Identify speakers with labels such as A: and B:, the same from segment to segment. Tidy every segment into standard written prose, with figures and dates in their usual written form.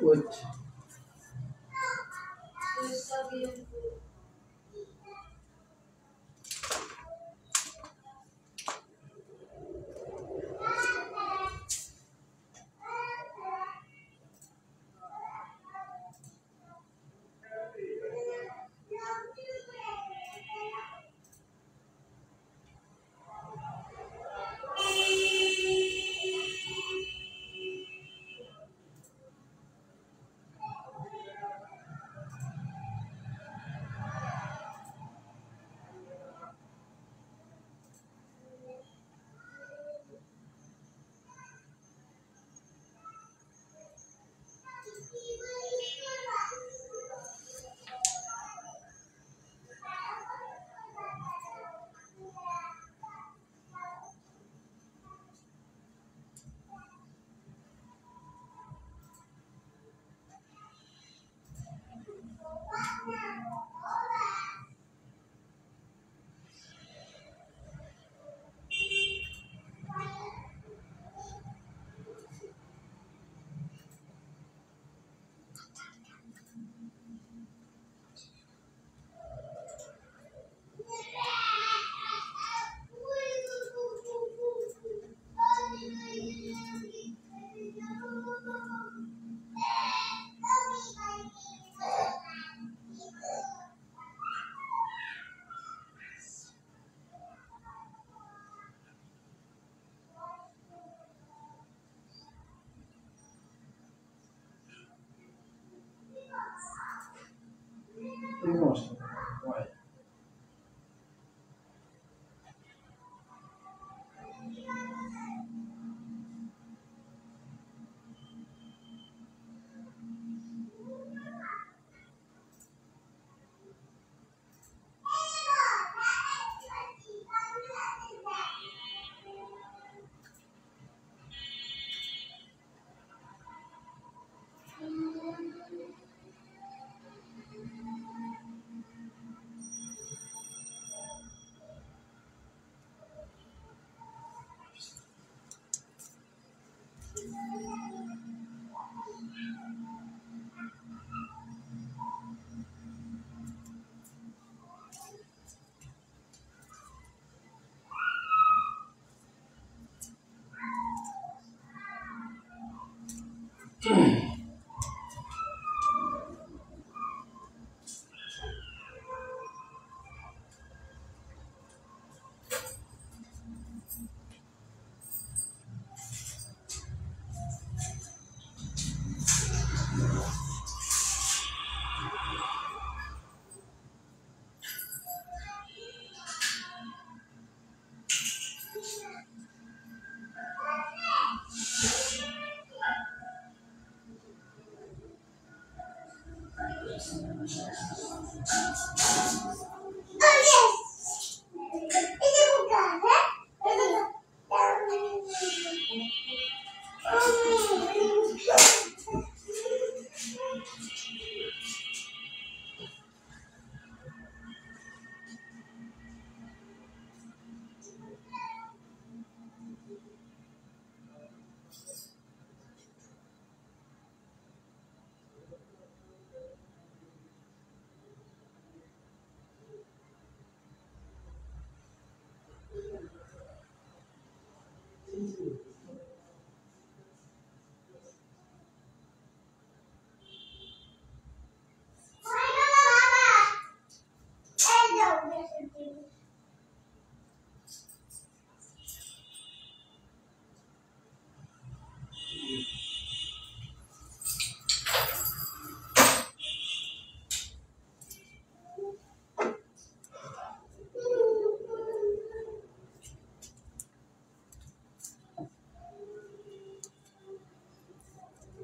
A: Which you must. Why?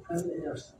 A: Yes.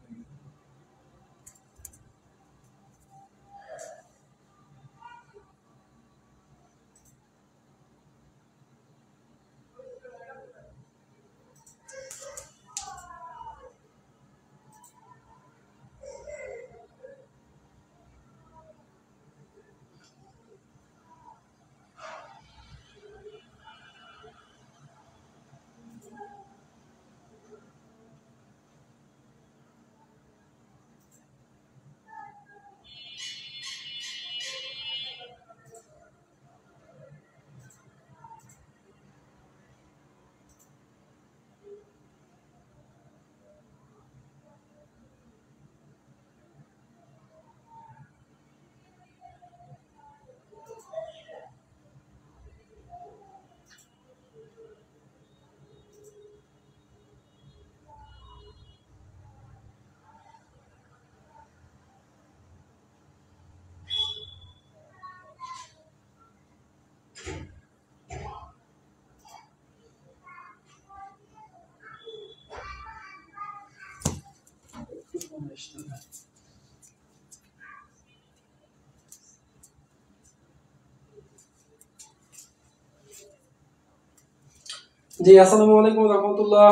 B: জি, আসসালামু আলাইকুম রাহমাতুল্লাহ।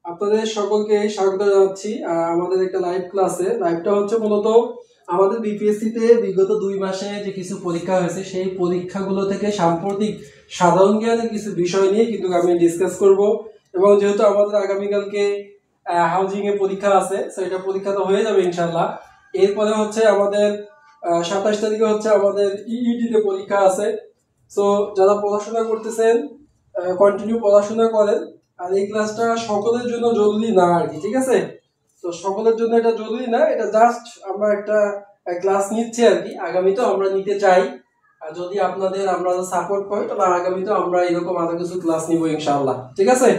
B: আপনাদের সকলকে স্বাগত জানাচ্ছি আমাদের একটা লাইভ ক্লাসে। লাইভটা হচ্ছে মূলত আমাদের বিপিএসসি তে বিগত 2 মাসে যে কিছু পরীক্ষা হয়েছে সেই পরীক্ষাগুলো থেকে সাম্প্রতিক সাধারণ জ্ঞানের কিছু বিষয় নিয়ে কিন্তু আমি ডিসকাস করব। এবং যেহেতু আমাদের আগামীকালকে হাউজিং এর পরীক্ষা আছে, সেটা পরীক্ষা তো হয়ে যাবে ইনশাআল্লাহ। এরপরে হচ্ছে আমাদের 27 তারিখে হচ্ছে আমাদের ইইটি তে পরীক্ষা আছে। সো যারা পড়াশোনা করতেছেন কন্টিনিউ পড়াশোনা করেন। আর এই ক্লাসটা সকলের জন্য জরুরি না আর কি, ঠিক আছে? তো সকলের জন্য এটা জরুরি না, এটা জাস্ট আমরা একটা ক্লাস নিচ্ছি আর কি, আগামীতেও আমরা নিতে চাই। আর যদি আপনাদের আমরা সাপোর্ট পাই তাহলে আগামীতেও আমরা এরকম আরো কিছু ক্লাস নিব ইনশাআল্লাহ, ঠিক আছে?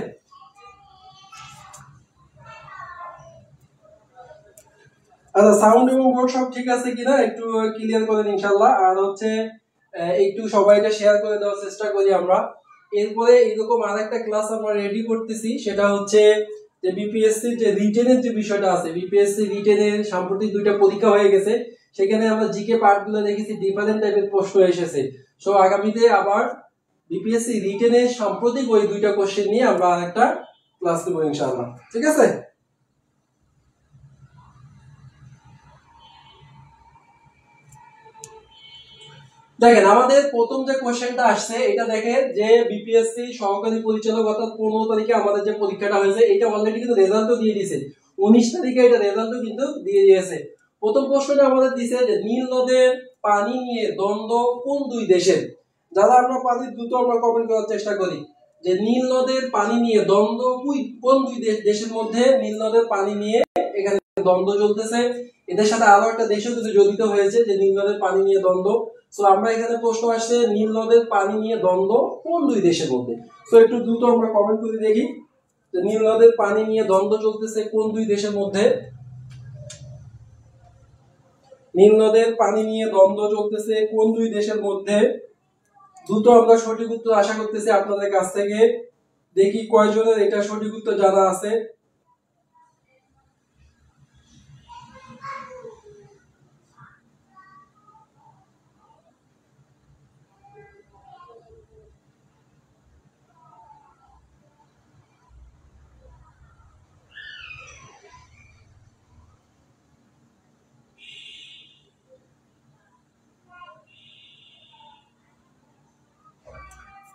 B: আচ্ছা, সাউন্ড এবং বোর্ড সব ঠিক আছে কিনা একটু ক্লিয়ার করেন ইনশাআল্লাহ। আর হচ্ছে একটু সবাইকে শেয়ার করে দেওয়ার চেষ্টা করি আমরা। এরপরে এরকম আরেকটা ক্লাস আমরা রেডি করতেছি, সেটা হচ্ছে যে বিপিএসসি যে রিটেনের যে বিষয়টা আছে, বিপিএসসি রিটেনের সাম্প্রতিক 2টা পরীক্ষা হয়ে গেছে, সেখানে আমরা জিকে পার্টগুলো দেখেছি ডিফারেন্ট টাইপের প্রশ্ন এসেছে। সো আগামীতে আবার বিপিএসসি রিটেনের সাম্প্রতিক ওই 2টা কোশ্চেন নিয়ে আমরা আরেকটা ক্লাস দেবো ইনশাআল্লাহ, ঠিক আছে? দেখেন আমাদের প্রথম যে কোশ্চেনটা আসছে, এটা দেখেন যে বিপিএসসি সহকারী পরিচালক অর্থাৎ 15 তারিখে আমাদের যে পরীক্ষাটা হয়েছে, এটা অলরেডি কিন্তু রেজাল্টও দিয়ে দিয়েছে। 19 তারিখে এটা রেজাল্টও কিন্তু দিয়ে দিয়েছে। প্রথম প্রশ্নটা আমাদের দিছে যে নীল নদের পানি নিয়ে দ্বন্দ্ব কোন 2 দেশের। যারা আমরা পানি দ্রুত আমরা কমেন্ট করার চেষ্টা করি যে নীল নদের পানি নিয়ে দ্বন্দ্ব কোন 2 দেশের মধ্যে নীল নদের পানি নিয়ে এখানে দ্বন্দ্ব চলতেছে। এদের সাথে আরো একটা দেশও কিন্তু জড়িত হয়েছে যে নীল নদের পানি নিয়ে দ্বন্দ্ব। সো আমরা এখানে প্রশ্ন আসছে নীল নদের পানি নিয়ে দ্বন্দ্ব কোন 2 দেশের মধ্যে। সো একটু দ্রুত আমরা কমেন্ট করে দেখি যে নীল নদের পানি নিয়ে দ্বন্দ্ব চলতেছে কোন 2 দেশের মধ্যে। নীল নদের পানি নিয়ে দ্বন্দ্ব চলতেছে কোন 2 দেশের মধ্যে। দ্রুত আমরা সঠিক উত্তর আশা করতেছি আপনাদের কাছ থেকে। দেখি কয়জনের এটা সঠিক উত্তর জানা আছে।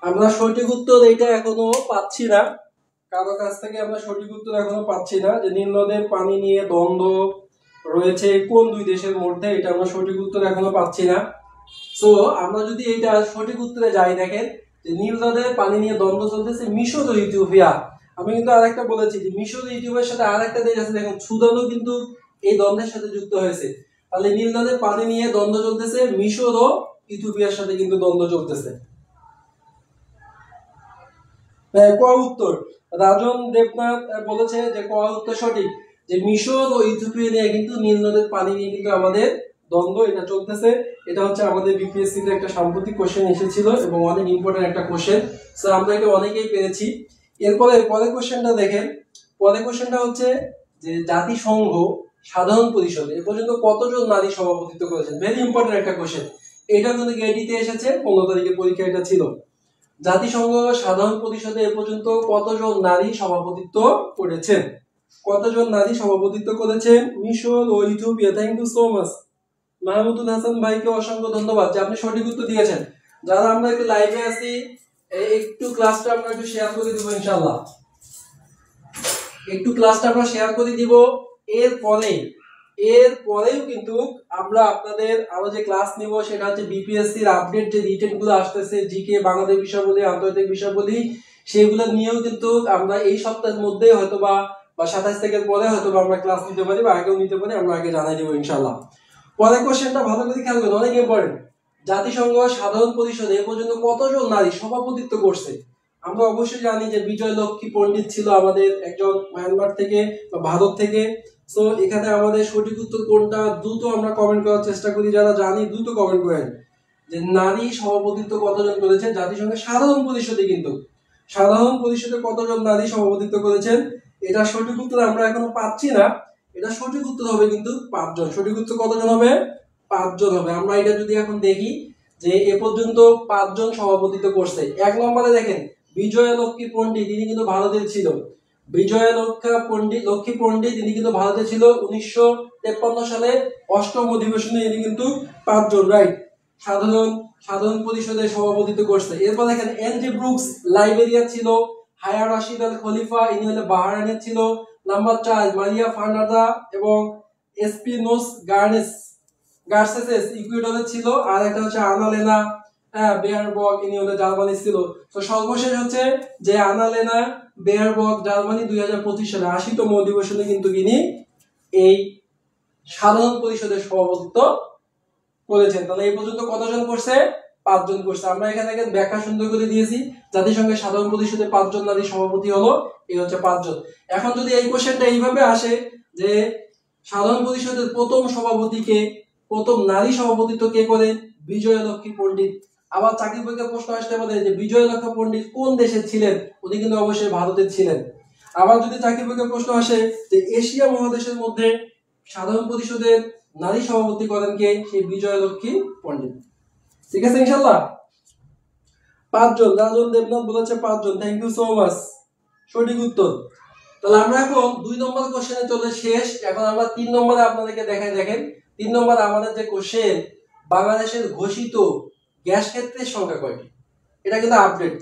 B: আমরা সঠিক উত্তর এটা এখনো পাচ্ছি না, কারো কাছ থেকে আমরা সঠিক উত্তর এখনো পাচ্ছি না যে নীল নদের পানি নিয়ে দ্বন্দ্ব রয়েছে কোন 2 দেশের মধ্যে, এটা আমরা সঠিক উত্তর এখনো পাচ্ছি না। সো আমরা যদি এটা সঠিক উত্তরে যাই, দেখেন যে নীল নদের পানি নিয়ে দ্বন্দ্ব চলতেছে মিশর ও ইথিওপিয়া। আমি কিন্তু আরেকটা বলেছি যে মিশর ও ইথিওপিয়ার সাথে আরেকটা দেশ আছে, দেখুন সুদানও কিন্তু এই দ্বন্দ্বের সাথে যুক্ত হয়েছে। তাহলে নীল নদের পানি নিয়ে দ্বন্দ্ব চলতেছে মিশর ও ইথিওপিয়ার সাথে কিন্তু দ্বন্দ্ব চলতেছে। ক উত্তর রাজন দেবনাথ বলেছে যে ক উত্তর সঠিক, যে মিশর ও ইথিওপিয়া নিয়ে কিন্তু নীল নদের পানি নিয়ে কিন্তু আমাদের দ্বন্দ্ব এটা চলতেছে। এটা হচ্ছে আমাদের বিপিএসসি তে একটা সাম্প্রতিক কোশ্চেন এসেছিল এবং অনেক ইম্পর্টেন্ট একটা কোশ্চেন। সো আমরা এটা অনেকেই পেরেছি। এরপরে পরের কোশ্চেনটা দেখেন। পরের কোশ্চেনটা হচ্ছে যে জাতিসংঘ সাধারণ পরিষদে এ পর্যন্ত কতজন নারী সভাপতিত্ব করেছেন। ভেরি ইম্পর্টেন্ট একটা কোশ্চেন। এটা কিন্তু গেডিতে এসেছে, 15 তারিখের পরীক্ষা এটা ছিল। জাতিসংঘ সাধারণ পরিষদে এ পর্যন্ত কতজন নারী সভাপতিত্ব করেছেন। কতজন নারী সভাপতিত্ব করেছেন মিশর ও Ethiopia. Thank you so much Mahmudul Hasan ভাইকে অসংখ্য ধন্যবাদ যে আপনি সঠিক উত্তর দিয়েছেন। যারা আমরা একটু লাইভে আছি একটু ক্লাসটা আমরা একটু শেয়ার করে দিব ইনশাআল্লাহ। একটু ক্লাসটা আমরা শেয়ার করে দিব। এরপরেও কিন্তু আমরা আপনাদের আরো যে ক্লাস নিব সেটা হচ্ছে বিপিএসসির আপডেট যে রিটেন গুলো আসতেছে, জিকে, বাংলাদেশ বিষয়াবলী, আন্তর্জাতিক বিষয়াবলী, সেগুলো নিয়েও কিন্তু আমরা এই সপ্তাহের মধ্যে হয়তো বা 27 তারিখের পরে হয়তো আমরা ক্লাস নিতে পারি বা আগেও নিতে পারি, আমরা আগে জানাই দেবো ইনশাআল্লাহ। পরের কোশ্চেনটা ভালো করে খেয়াল করুন, অনেক ইম্পর্টেন্ট। জাতিসংঘ সাধারণ পরিষদে এ পর্যন্ত কতজন নারী সভাপতিত্ব করছে। আমরা অবশ্যই জানি যে বিজয় লক্ষ্মী পণ্ডিত ছিল আমাদের একজন মায়ানমার থেকে বা ভারত থেকে। সো এখানে আমাদের সঠিক উত্তর কোনটা দ্রুত আমরা কমেন্ট করার চেষ্টা করি, যারা জানি দ্রুত কমেন্ট করেন যে নারী সভাপতিত্ব কতজন করেছেন জাতিসংঘের সাধারণ পরিষদে। কিন্তু সাধারণ পরিষদে কতজন নারী সভাপতিত্ব করেছেন এটা সঠিক উত্তর আমরা এখনো পাচ্ছি না। এটা সঠিক উত্তর হবে কিন্তু 5 জন। সঠিক উত্তর কতজন হবে? 5 জন হবে। আমরা এটা যদি এখন দেখি যে এ পর্যন্ত 5 জন সভাপতিত্ব করছে। 1 নম্বরে দেখেন বিজয়লক্ষ্মী পণ্ডিত ইনি কিন্তু ভারতের ছিল। লক্ষ্মী পণ্ডিত ইনি কিন্তু ভারতে ছিল 1953 সালে 8ম অধিবেশনে ইনি কিন্তু 5 জন রাইট সাধারণ পরিষদের সভাপতিত্ব করছে। এরপর দেখেন এনজি ব্রুকস লাইবেরিয়া ছিল। হায়ার রাশিদ আল খলিফা ইনি হলো বাহরাইনের ছিল। নাম্বার 4 মারিয়া ফার্নান্দা এবং এসপিনোস গার্সেস ইকুয়েডরের ছিল। আর একটা হচ্ছে আনালেনা বেয়ারবক ইনি হলো জার্মানি ছিল। তো সর্বশেষ হচ্ছে যে আনালেনা বেয়ারবক জার্মানি 2025 সালে 80তম অধিবেশনে কিন্তু ইনি এই সাধারণ পরিষদের সভাপতিত্ব করেছেন। তাহলে এই পর্যন্ত কতজন করছে? 5 জন করছে। আমরা এখানে ব্যাখ্যা সুন্দর করে দিয়েছি। জাতিসংঘের সাধারণ পরিষদে 5 জন নারী সভাপতি হলো, এই হচ্ছে 5 জন। এখন যদি এই কোশ্চেনটা এইভাবে আসে যে সাধারণ পরিষদের প্রথম সভাপতিকে, প্রথম নারী সভাপতিত্ব কে করেন? বিজয়লক্ষ্মী পণ্ডিত। আবার চাকরি পরীক্ষার প্রশ্ন আসতে পারে যে বিজয়লক্ষ্মী পণ্ডিত কোন দেশে ছিলেন? উনি কিন্তু অবশ্যই ভারতের ছিলেন। আবার যদি চাকরি পরীক্ষার প্রশ্ন আসে যে এশিয়া মহাদেশের মধ্যে সাধারণ পরিষদের নারী সভাপতি করেন কে? সেই বিজয়লক্ষ্মী পণ্ডিত। ঠিক আছে ইনশাআল্লাহ? 5 জন। রাজন দেবনাথ বলেছে 5 জন। Thank you so much. সঠিক উত্তর। তাহলে আমরা এখন 2 নম্বর কোশ্চেনে চলে শেষ। এখন আমরা 3 নম্বরে আপনাদেরকে দেখাই। দেখেন 3 নম্বরে আমাদের যে কোশ্চেন, বাংলাদেশের ঘোষিত গ্যাস ক্ষেত্রের সংখ্যা কয়টি? এটা কিন্তু আপডেট।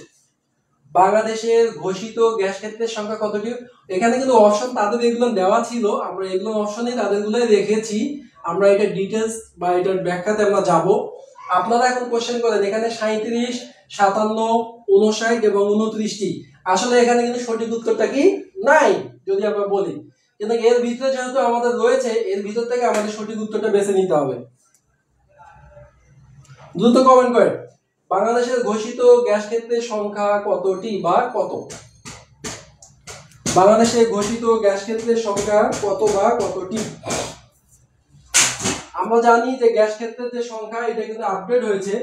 B: বাংলাদেশের ঘোষিত গ্যাস ক্ষেত্রের সংখ্যা কতটি? এখানে কিন্তু অপশন তাদের এগুলো দেওয়া ছিল, আমরা এগুলো অপশনে তাদেরগুলোই রেখেছি। আমরা এটা ডিটেইলস বা এটার ব্যাখ্যাতে আমরা যাব। আপনারা এখন কোশ্চেন করেন এখানে 37, 57, 59 এবং 29টি। আসলে এখানে কিন্তু সঠিক উত্তরটা কি নাই যদি আমরা বলি, কিন্তু এর ভিতরে যেহেতু আমাদের রয়েছে, এর ভিতর থেকে আমাদের সঠিক উত্তরটা বেছে নিতে হবে। দ্রুত কমেন্ট করেন বাংলাদেশের ঘোষিত গ্যাস ক্ষেত্রের সংখ্যা কতটি বা কত? বাংলাদেশের ঘোষিত গ্যাস ক্ষেত্রের সংখ্যা কত বা কতটি? আমরা জানি যে গ্যাস ক্ষেত্রের যে সংখ্যা এটা কিন্তু আপডেট হয়েছে।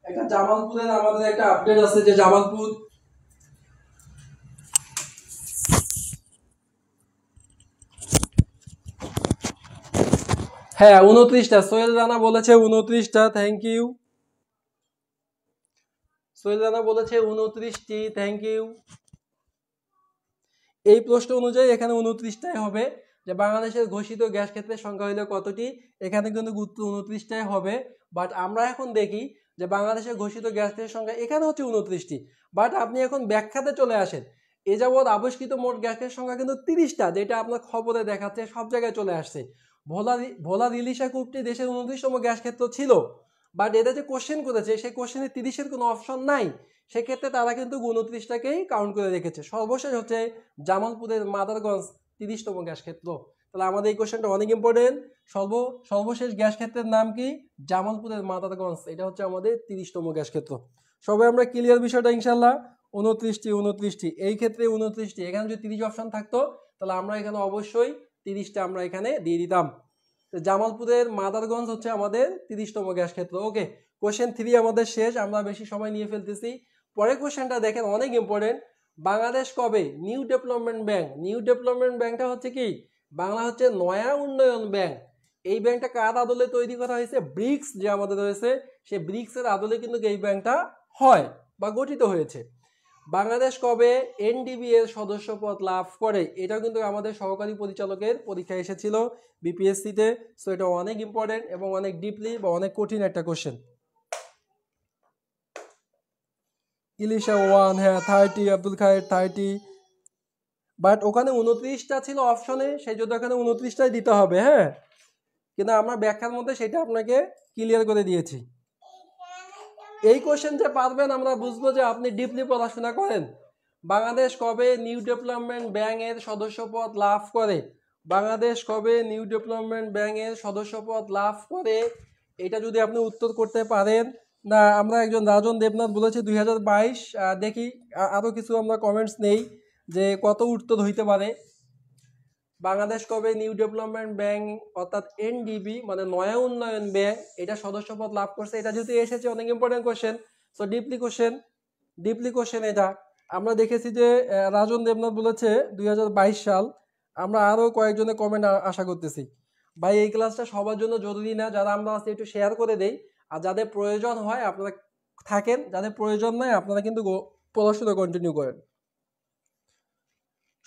B: একটা জামালপুরের আমাদের একটা আপডেট আছে যে জামালপুর হ্যাঁ 29টা। সোহেল রানা বলেছে 29টা। Thank you. সোহেল রানা বলেছে 29টি। Thank you. এই প্রশ্ন অনুযায়ী এখানে 29টাই হবে যে বাংলাদেশের ঘোষিত গ্যাস ক্ষেত্রের সংখ্যা হইলে কতটি। এখানে কিন্তু উত্তর 29টাই হবে। বাট আমরা এখন দেখি যে বাংলাদেশের ঘোষিত গ্যাস ক্ষেত্রের সংখ্যা এখানে হচ্ছে 29টি। বাট আপনি এখন ব্যাখ্যাতে চলে আসেন। এ যাবৎ আবিষ্কৃত মোট গ্যাসের সংখ্যা কিন্তু 30টা, যেটা আপনার খবরে দেখাচ্ছে, সব জায়গায় চলে আসছে। ভোলা রিলিশা কূপটি দেশের 29তম গ্যাস ক্ষেত্র ছিল। বাট এটা যে কোশ্চেন করেছে সেই কোশ্চেনে 30-এর কোনো অপশন নাই। সেক্ষেত্রে তারা কিন্তু 29টাকেই কাউন্ট করে রেখেছে। সর্বশেষ হচ্ছে জামালপুরের মাদারগঞ্জ 30তম গ্যাস ক্ষেত্র। তাহলে আমাদের এই কোশ্চেনটা অনেক ইম্পর্টেন্ট। সর্বশেষ গ্যাস ক্ষেত্রের নাম কি? জামালপুরের মাদারগঞ্জ। এটা হচ্ছে আমাদের 30তম গ্যাস ক্ষেত্র। সবাই আমরা ক্লিয়ার বিষয়টা ইনশাল্লাহ? 29টি এই ক্ষেত্রে 29টি। এখানে যদি 30 অপশন থাকতো তাহলে আমরা এখানে অবশ্যই 30টা আমরা এখানে দিয়ে দিতাম। জামালপুরের মাদারগঞ্জ হচ্ছে আমাদের 30তম গ্যাস ক্ষেত্র। ওকে, কোশ্চেন 3 আমাদের শেষ। আমরা বেশি সময় নিয়ে ফেলতেছি। পরের কোশ্চেনটা দেখেন অনেক ইম্পর্টেন্ট। বাংলাদেশ কবে নিউ ডেভেলপমেন্ট ব্যাংকটা হচ্ছে কি? বাংলা হচ্ছে নয়া উন্নয়ন ব্যাংক। এই ব্যাংকটা কার আদলে তৈরি করা হয়েছে? ব্রিক্স যে আমাদের রয়েছে সেই ব্রিক্সের আদলে কিন্তু এই ব্যাংকটা হয় বা গঠিত হয়েছে। বাংলাদেশ কবে এনডিবি এর সদস্য পদ লাভ করে? এটাও কিন্তু আমাদের সহকারী পরিচালকের পরীক্ষা এসেছিল বিপিএসসিতে। সো এটা অনেক ইম্পর্টেন্ট এবং অনেক ডিপলি বা অনেক কঠিন একটা কোশ্চেন। ইলিশা 1, হ্যাঁ 30, আব্দুল খায়ের 30। বাট ওখানে 29টা ছিল অপশনে, সেই জন্য এখানে 29টাই দিতে হবে। হ্যাঁ, কিন্তু আমরা ব্যাখ্যার মধ্যে সেটা আপনাকে ক্লিয়ার করে দিয়েছি। এই কোশ্চেন যে পারবেন আমরা বুঝবো যে আপনি ডিপলি পড়াশোনা করেন। বাংলাদেশ কবে নিউ ডেভেলপমেন্ট ব্যাংক এর সদস্যপদ লাভ করে? বাংলাদেশ কবে নিউ ডেভেলপমেন্ট ব্যাংক এর সদস্যপদ লাভ করে? এটা যদি আপনি উত্তর করতে পারেন না। আমরা একজন রাজন দেবনাথ বলেছে 2022। দেখি আরো কিছু আমরা কমেন্টস নেই যে কত উত্তর হইতে পারে। বাংলাদেশ কবে নিউ ডেভেলপমেন্ট ব্যাংক অর্থাৎ এনডিবি মানে নয়া উন্নয়ন ব্যাংক এটা সদস্যপদ লাভ করছে? এটা যেহেতু এসেছে অনেক important question. So deeply question এটা। আমরা দেখেছি যে রাজন দেবনাথ বলেছে 2022 সাল। আমরা আরো কয়েকজনের কমেন্ট আশা করতেছি। ভাই এই ক্লাসটা সবার জন্য জরুরি না, যারা আমরা আজকে একটু শেয়ার করে দেই। আর যাদের প্রয়োজন হয় আপনারা থাকেন, যাদের প্রয়োজন নাই আপনারা কিন্তু পড়াশোনা কন্টিনিউ করেন।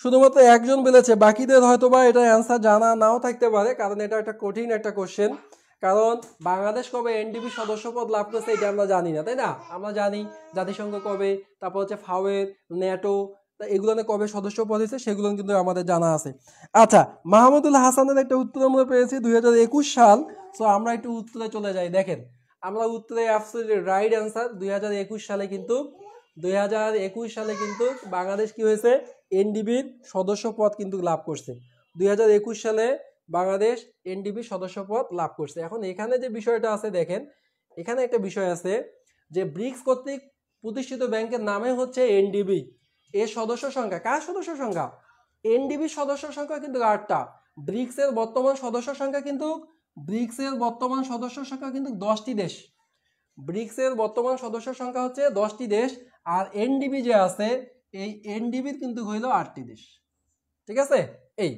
B: শুধুমাত্র একজন বলেছে, বাকিদের হয়তো বা এটা অ্যান্সার জানা নাও থাকতে পারে, কারণ এটা একটা কঠিন একটা কোশ্চেন। কারণ বাংলাদেশ কবে এনডিবি সদস্যপদ লাভ করেছে এটা আমরা জানি না, তাই না? আমরা জানি জাতিসংঘ কবে, তারপর হচ্ছে ফাওয়ের, ন্যাটো, এগুলো কবে সদস্যপদ হয়েছে সেগুলো কিন্তু আমাদের জানা আছে। আচ্ছা, মাহমুদুল হাসানের একটা উত্তর আমরা পেয়েছি 2021 সাল। সো আমরা একটু উত্তরে চলে যাই। দেখেন, আমরা উত্তরে অ্যাবসলিউটলি রাইট অ্যান্সার 2021 সালে কিন্তু 2021 সালে কিন্তু বাংলাদেশ কি হয়েছে, এনডিবির সদস্য পদ কিন্তু লাভ করছে। 2021 সালে বাংলাদেশ এনডিবির সদস্য পদ লাভ করছে। এখন এখানে যে বিষয়টা আছে দেখেন, এখানে একটা বিষয় আছে যে ব্রিক্স কর্তৃক প্রতিষ্ঠিত ব্যাংকের নামে হচ্ছে এনডিবি। এর সদস্য সংখ্যা, কার সদস্য সংখ্যা? এনডিবির সদস্য সংখ্যা কিন্তু 8টা। ব্রিক্সের বর্তমান সদস্য সংখ্যা কিন্তু 10টি দেশ। ব্রিক্সের বর্তমান সদস্য সংখ্যা হচ্ছে 10টি দেশ, আর এনডিবি যে আছে এই এনডিবির কিন্তু হইল 8টি দেশ। ঠিক আছে? এই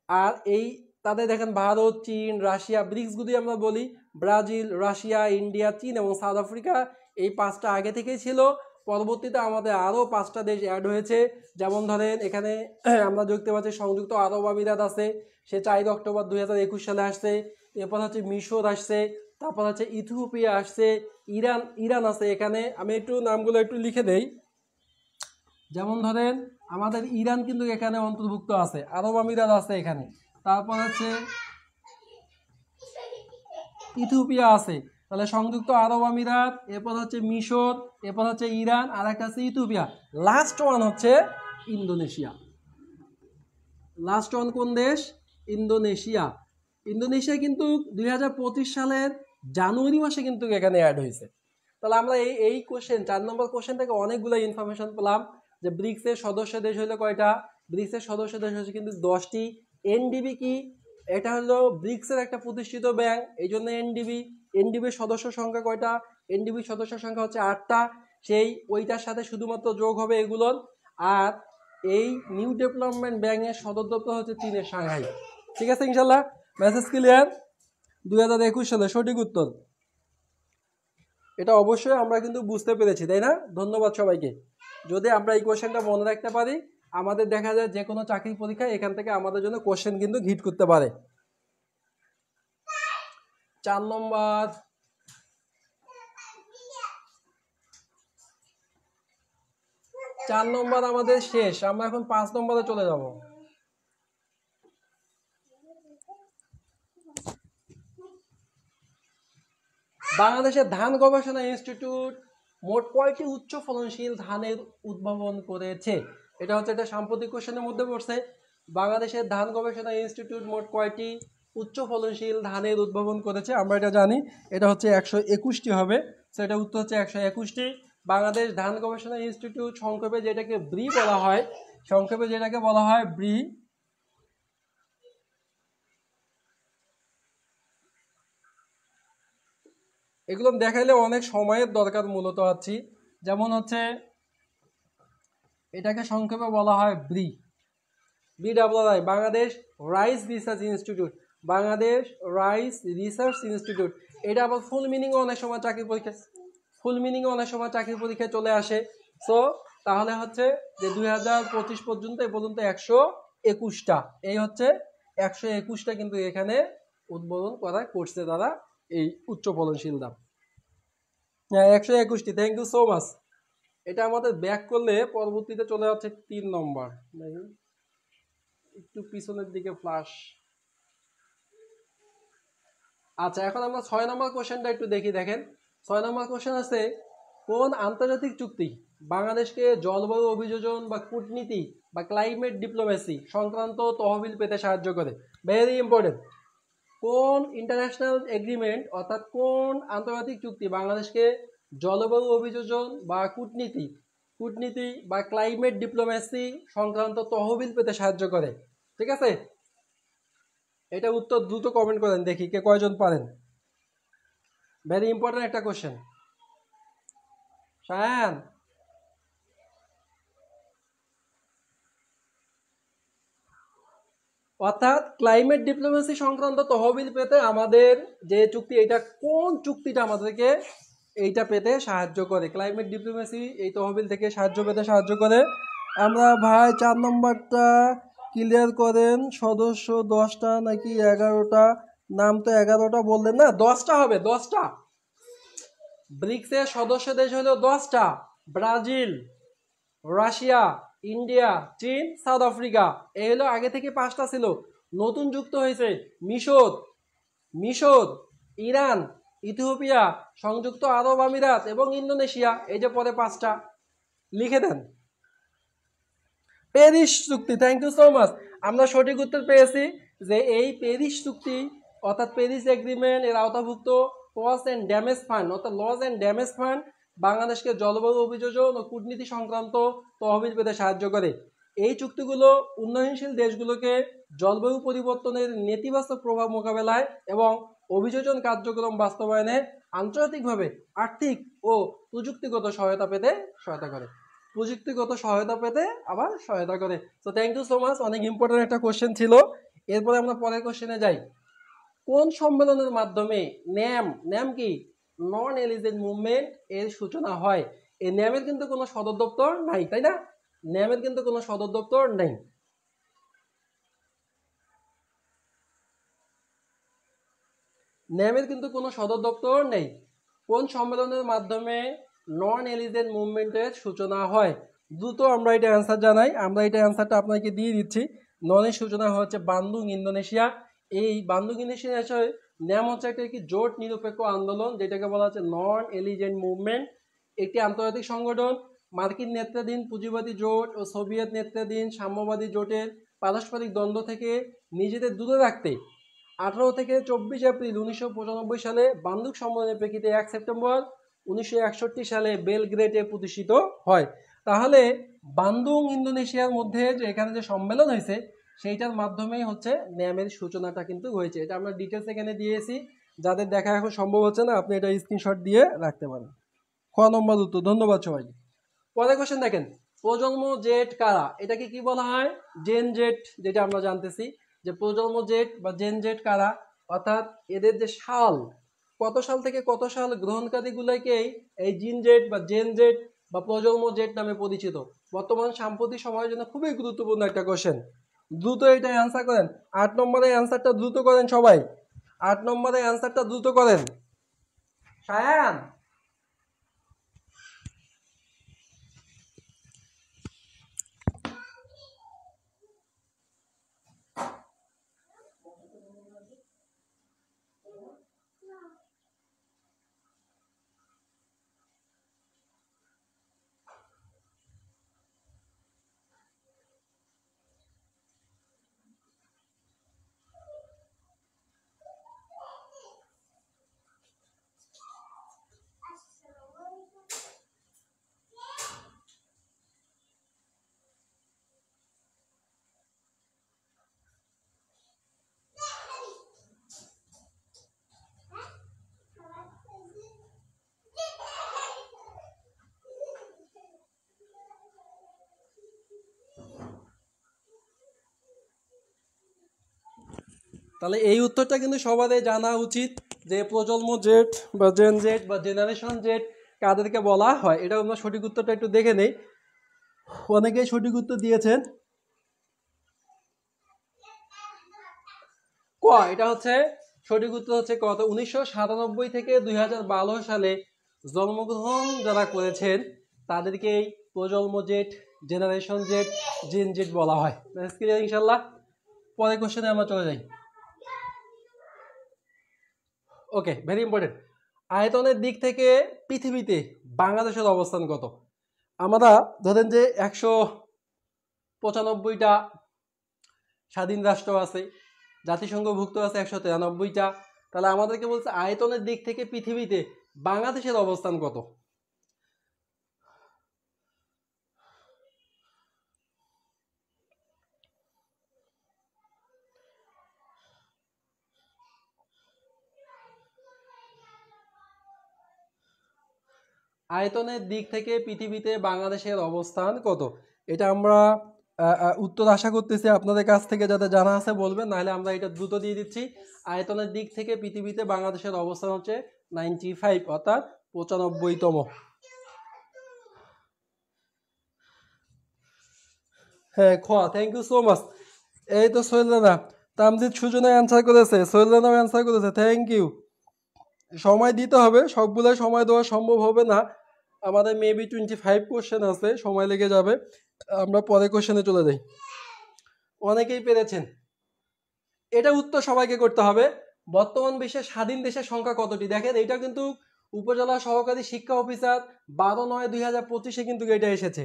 B: আর এই তাদের দেখেন ভারত, চীন, রাশিয়া, ব্রিক্স যদি আমরা বলি, ব্রাজিল, রাশিয়া, ইন্ডিয়া, চীন এবং সাউথ আফ্রিকা, এই 5টা আগে থেকেই ছিল। পরবর্তীতে আমাদের আরও 5টা দেশ অ্যাড হয়েছে। যেমন ধরেন এখানে আমরা দেখতে পাচ্ছি সংযুক্ত আরব আমিরাত আছে, সে 4 অক্টোবর 2021 সালে আসছে। এরপর হচ্ছে মিশর আসছে, তারপর হচ্ছে ইথিওপিয়া আসছে, ইরান আছে। এখানে আমি একটু নামগুলো একটু লিখে দেই। যেমন ধরেন আমাদের ইরান কিন্তু এখানে অন্তর্ভুক্ত আছে, আরব আমিরাত আছে এখানে, তারপর হচ্ছে ইথিওপিয়া আছে, তাহলে সংযুক্ত আরব আমিরাত, এরপর হচ্ছে মিশর, এরপর হচ্ছে ইরান, আর একটা আছে ইথিওপিয়া। লাস্ট ওয়ান হচ্ছে ইন্দোনেশিয়া। লাস্ট ওয়ান কোন দেশ? ইন্দোনেশিয়া। ইন্দোনেশিয়া কিন্তু 2025 সালের জানুয়ারি মাসে কিন্তু এখানে অ্যাড হয়েছে। তাহলে আমরা এই কোশ্চেন 4 নম্বর কোশ্চেন থেকে অনেকগুলো ইনফরমেশন পেলাম যে ব্রিক্সের সদস্য দেশ হলো কয়টা। ব্রিক্সের সদস্য দেশ হচ্ছে কিন্তু 10টি। এনডিবি কি? এটা হলো ব্রিক্সের একটা প্রতিষ্ঠিত ব্যাংক, এই জন্য এনডিবি। এনডিবির সদস্য সংখ্যা কয়টা? এনডিবির সদস্য সংখ্যা হচ্ছে 8টা। সেই ওইটার সাথে শুধুমাত্র যোগ হবে এগুলোর। আর এই নিউ ডেভেলপমেন্ট ব্যাংকের সদর দপ্তর হচ্ছে চীনের সাংহাই। ঠিক আছে, ইনশাল্লাহ মেসেজ ক্লিয়ার। 2021 সালে সঠিক উত্তর। এটা অবশ্যই আমরা কিন্তু বুঝতে পেরেছি, তাই না? ধন্যবাদ সবাইকে। যদি আমরা এই কোশ্চেনটা মনে রাখতে পারি, আমাদের দেখা যায় যে কোনো চাকরি পরীক্ষায় এখান থেকে আমাদের জন্য কোশ্চেন কিন্তু হিট করতে পারে। 4 নম্বর, আমাদের শেষ। আমরা এখন 5 নম্বরে চলে যাব। বাংলাদেশের ধান গবেষণা ইনস্টিটিউট মোট কয়টি উচ্চ ফলনশীল ধানের উদ্ভাবন করেছে? এটা হচ্ছে একটা সাম্প্রতিক কোশ্চেনের মধ্যে পড়ছে। বাংলাদেশের ধান গবেষণা ইনস্টিটিউট মোট কয়টি উচ্চ ফলনশীল ধানের উদ্ভাবন করেছে? আমরা এটা জানি, এটা হচ্ছে 121টি হবে। সেটা উত্তর হচ্ছে 121টি। বাংলাদেশ ধান গবেষণা ইনস্টিটিউট সংক্ষেপে যেটাকে ব্রি বলা হয়, ব্রি। এগুলো দেখাইলে অনেক সময়ের দরকার মূলত আছি। যেমন হচ্ছে এটাকে সংক্ষেপে বলা হয় ব্রি, BRI, Bangladesh rice research institute. Bangladesh rice research institute. এটা আবার ফুল মিনিংও অনেক সময় চাকরি পরীক্ষায় চলে আসে। সো তাহলে হচ্ছে যে 2025 পর্যন্ত এ পর্যন্ত 121টা, এই হচ্ছে 121টা কিন্তু এখানে উদ্বোধন করা করছে তারা, এই উচ্চ ফলনশীল ধান। হ্যাঁ, 121টি। Thank you so much. এটা আমাদের ব্যাক করলে পরবর্তীতে চলে যাচ্ছে 3 নম্বর। একটু পিছনের দিকে ফ্লাশ। আচ্ছা, এখন আমরা 6 নম্বর কোশ্চেনটা একটু দেখি। দেখেন 6 নম্বর কোশ্চেন আছে, কোন আন্তর্জাতিক চুক্তি বাংলাদেশকে জলবায়ু অভিযোজন বা কূটনীতি বা ক্লাইমেট ডিপ্লোমেসি সংক্রান্ত তহবিল পেতে সাহায্য করে? Very important. কোন ইন্টারন্যাশনাল এগ্রিমেন্ট অর্থাৎ কোন আন্তর্জাতিক চুক্তি বাংলাদেশকে জলবায়ু অভিযোজন বা কূটনীতি বা ক্লাইমেট ডিপ্লোমেসি সংক্রান্ত তহবিল পেতে সাহায্য করে? ঠিক আছে, এটা উত্তর দ্রুত কমেন্ট করেন দেখি কে কয়জন পারেন। ভেরি ইম্পর্টেন্ট একটা কোশ্চেন। শায়ান, অর্থাৎ ক্লাইমেট ডিপ্লোমেসি সংক্রান্ত তহবিল পেতে আমাদের যে চুক্তি, এটা কোন চুক্তিটা আমাদেরকে এইটা পেতে সাহায্য করে, ক্লাইমেট ডিপ্লোমেসি এই তহবিল থেকে সাহায্য করে। আমরা ভাই 4 নম্বরটা ক্লিয়ার করেন। সদস্য 10টা নাকি 11টা? নাম তো 11টা বললেন না, 10টা হবে, 10টা। ব্রিক্সের সদস্য দেশ হলো 10টা: ব্রাজিল, রাশিয়া, ইন্ডিয়া, চীন, সাউথ আফ্রিকা। এই হলো, আগে থেকে 5টা ছিল, নতুন যুক্ত হয়েছে মিশর, ইরান, ইথিওপিয়া, সংযুক্ত আরব আমিরাত এবং ইন্দোনেশিয়া। এই যে পরে 5টা লিখে দেন। প্যারিস চুক্তি, থ্যাংক ইউ সো মাচ। আমরা সঠিক উত্তর পেয়েছি যে এই প্যারিস চুক্তি অর্থাৎ প্যারিস এগ্রিমেন্ট এর আওতাভুক্ত লস অ্যান্ড ড্যামেজ ফান্ড অর্থাৎ লস অ্যান্ড ড্যামেজ ফান্ড বাংলাদেশকে জলবায়ু অভিযোজন ও কূটনীতি সংক্রান্ত তহবিল পেতে সাহায্য করে। এই চুক্তিগুলো উন্নয়নশীল দেশগুলোকে জলবায়ু পরিবর্তনের নেতিবাচক প্রভাব মোকাবেলায় এবং অভিযোজন কার্যক্রম বাস্তবায়নে আন্তর্জাতিকভাবে আর্থিক ও প্রযুক্তিগত সহায়তা পেতে আবার সহায়তা করে। তো থ্যাংক ইউ সো মাচ, অনেক ইম্পর্টেন্ট একটা কোশ্চেন ছিল। এরপরে আমরা পরের কোশ্চেনে যাই। কোন সম্মেলনের মাধ্যমে ন্যাম কি নন এলিজেন্ট মুভমেন্ট এর সূচনা হয়? এই ন্যামের কিন্তু কোনো সদর দপ্তর নাই, তাই না? ন্যামের কিন্তু কোনো সদর দপ্তর নেই। ন্যামের কিন্তু কোনো সদর দপ্তর নেই। কোন সম্মেলনের মাধ্যমে নন এলিজেন্ট মুভমেন্টের সূচনা হয়? দ্রুত আমরা এটা অ্যান্সার জানাই, আমরা এটা অ্যান্সারটা আপনাকে দিয়ে দিচ্ছি। ননের সূচনা হচ্ছে বান্দুং, ইন্দোনেশিয়া। এই বান্দুং ইন্দোনেশিয়া ন্যাম হচ্ছে একটা কি জোট নিরপেক্ষ আন্দোলন, যেটাকে বলা হচ্ছে নন এলিজেন্ট মুভমেন্ট। একটি আন্তর্জাতিক সংগঠন মার্কিন নেতৃত্বাধীন পুঁজিবাদী জোট ও সোভিয়েত নেতৃত্বাধীন সাম্যবাদী জোটের পারস্পরিক দ্বন্দ্ব থেকে নিজেদের দূরে রাখতে 18 থেকে 24 এপ্রিল 1995 সালে বান্দুং সম্মেলনের প্রেক্ষিতে 1 সেপ্টেম্বর 1961 সালে বেলগ্রেডে প্রতিষ্ঠিত হয়। তাহলে বান্দুং ইন্দোনেশিয়ার মধ্যে যে এখানে যে সম্মেলন হয়েছে সেইটার মাধ্যমেই হচ্ছে ন্যামের সূচনাটা কিন্তু হয়েছে। এটা আমরা ডিটেলস এখানে দিয়েছি, যাদের দেখা এখন সম্ভব হচ্ছে না আপনি এটা স্ক্রিনশট দিয়ে রাখতে পারেন। ক নম্বর উত্তর। ধন্যবাদ সবাইকে। পরের কোশ্চেন দেখেন, প্রজন্ম জেট কারা? এটাকে কি বলা হয়? Gen Z. যেটা আমরা জানতেছি যে প্রজন্ম জেট বা জেন জেট কারা, অর্থাৎ এদের যে সাল, কত সাল থেকে কত সাল গ্রহণকারী গুলাকেই এই জিন জেট বা জেন জেট বা প্রজন্ম জেট নামে পরিচিত। বর্তমান সাম্প্রতিক সময়ের জন্য খুবই গুরুত্বপূর্ণ একটা কোশ্চেন, দ্রুত এটা অ্যান্সার করেন। 8 নম্বরের অ্যান্সারটা দ্রুত করেন সবাই, 8 নম্বরের অ্যান্সারটা দ্রুত করেন। সায়ান, তাহলে এই উত্তরটা কিন্তু সবারই জানা উচিত যে প্রজন্ম জেট বা জেন জেট বা জেনারেশন জেট কাদেরকে বলা হয়। এটা আমরা সঠিক উত্তরটা একটু দেখে নেই, অনেকেই সঠিক উত্তর দিয়েছেন। ক, এটা হচ্ছে সঠিক উত্তর হচ্ছে ক। 1997 থেকে 2012 সালে জন্মগ্রহণ যারা করেছেন তাদেরকেই প্রজন্ম Z, generation Z, Gen Z বলা হয়। ইনশাল্লাহ পরের কোশ্চেনে আমরা চলে যাই। Okay, very important. আয়তনের দিক থেকে পৃথিবীতে বাংলাদেশের অবস্থান কত? আমরা ধরেন যে 195টা স্বাধীন রাষ্ট্র আছে, জাতিসংঘভুক্ত আছে 193টা। তাহলে আমাদেরকে বলছে আয়তনের দিক থেকে পৃথিবীতে বাংলাদেশের অবস্থান কত? আয়তনের দিক থেকে পৃথিবীতে বাংলাদেশের অবস্থান কত? এটা আমরা উত্তর আশা করতেছি আপনাদের কাছ থেকে, যাদের জানা আছে বলবেন, নাহলে আমরা এটা দ্রুত দিয়ে দিচ্ছি। আয়তনের দিক থেকে পৃথিবীতে বাংলাদেশের অবস্থান হচ্ছে 95, অর্থাৎ 95তম। হ্যাঁ খ, থ্যাংক ইউ সো মাচ। এই তো সোহেল রানা, তামজিদ সুজনে অ্যান্সার করেছে, সোহেল রানাও অ্যান্সার করেছে, থ্যাংক ইউ। সময় দিতে হবে, সবগুলো সময় দেওয়া সম্ভব হবে না, আমাদের মেবি 25 কোশ্চেন আছে, সময় লেগে যাবে। আমরা পরে কোশ্চেনে চলে যাই। অনেকেই পেরেছেন, এটা উত্তর সবাইকে করতে হবে। বর্তমান বিশ্বে স্বাধীন দেশের সংখ্যা কতটি? দেখেন এটা কিন্তু উপজেলা সহকারী শিক্ষা অফিসার 12/9/2025 কিন্তু এটা এসেছে,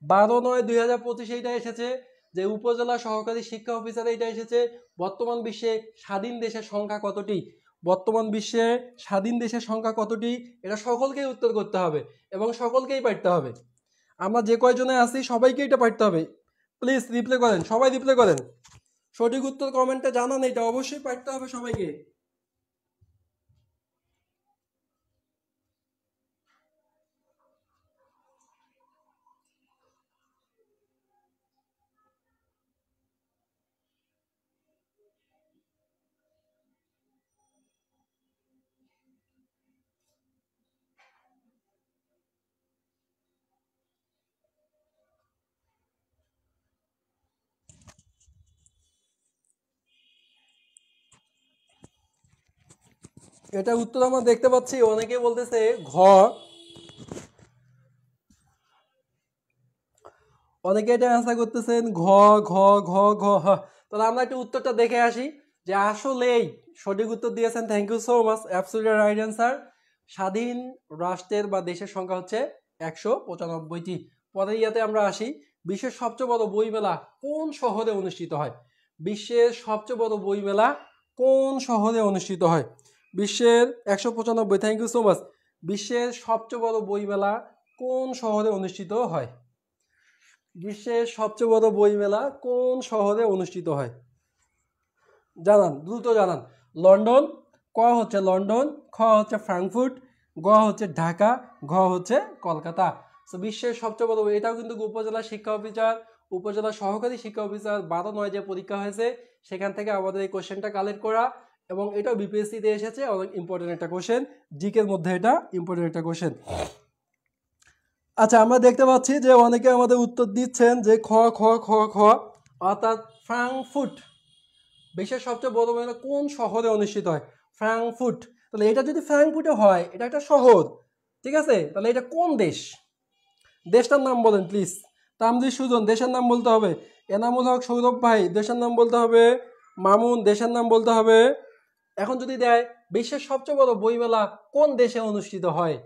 B: 12/9/2025 এটা এসেছে যে উপজেলা সহকারী শিক্ষা অফিসার এটা এসেছে বর্তমান বিশ্বে স্বাধীন দেশের সংখ্যা কতটি। বর্তমান বিশ্বে স্বাধীন দেশের সংখ্যা কতটি, এটা সকলকেই উত্তর করতে হবে এবং সকলকেই পারতে হবে। আমরা যে কয়জনে আছি সবাইকে এটা পারতে হবে। প্লিজ রিপ্লাই করেন, সবাই রিপ্লাই করেন, সঠিক উত্তর কমেন্টে জানান, এটা অবশ্যই পারতে হবে সবাইকে। এটা উত্তর আমরা দেখতে পাচ্ছি, অনেকে বলতেছে ঘ, অনেকে এটা অ্যান্সার করতেছেন ঘ ঘ ঘ ঘ হ। তাহলে আমরা একটু উত্তরটা দেখে আসি যে আসলেই সঠিক উত্তর দিয়েছেন, thank you so much, absolutely right answer. স্বাধীন রাষ্ট্রের বা দেশের সংখ্যা হচ্ছে 195টি। পরের ইয়াতে আমরা আসি, বিশ্বের সবচেয়ে বড় বইমেলা কোন শহরে অনুষ্ঠিত হয়? বিশ্বের সবচেয়ে বড় বইমেলা কোন শহরে অনুষ্ঠিত হয়? বিশ্বের 195, থ্যাংক ইউ সো মাচ। বিশ্বের সবচেয়ে বড় বইমেলা কোন শহরে অনুষ্ঠিত হয়? বিশ্বের সবচেয়ে বড় বইমেলা কোন শহরে অনুষ্ঠিত হয়? জানান, দ্রুত জানান। লন্ডন, ক হচ্ছে লন্ডন, খ হচ্ছে ফ্রাঙ্কফুর্ট, গ হচ্ছে ঢাকা, ঘ হচ্ছে কলকাতা। তো বিশ্বের সবচেয়ে বড়, এটাও কিন্তু উপজেলা শিক্ষা অফিসার, উপজেলা সহকারী শিক্ষা অফিসার 12/9 যে পরীক্ষা হয়েছে সেখান থেকে আমাদের এই কোশ্চেনটা কালেক্ট করা, এবং এটাও বিপিএসসিতে এসেছে, অনেক ইম্পর্টেন্ট একটা কোশ্চেন, জিকের মধ্যে এটা ইম্পর্টেন্ট একটা কোশ্চেন। আচ্ছা, আমরা দেখতে পাচ্ছি যে অনেকে আমাদের উত্তর দিচ্ছেন যে খ খ খ খ, অর্থাৎ ফ্রাঙ্কফুর্ট। বিশ্বের সবচেয়ে বড় মেলা কোন শহরে অনুষ্ঠিত হয়? ফ্রাঙ্কফুর্ট। তাহলে এটা যদি ফ্রাঙ্কফুর্টে হয়, এটা একটা শহর, ঠিক আছে, তাহলে এটা কোন দেশ? দেশটার নাম বলেন প্লিজ। তামজিদ সুজন, দেশের নাম বলতে হবে। এনামুল হক সৌরভ ভাই, দেশের নাম বলতে হবে। মামুন, দেশের নাম বলতে হবে। এখন যদি দেয় বিশ্বের সবচেয়ে বড় বইমেলা কোন দেশে অনুষ্ঠিত হয়,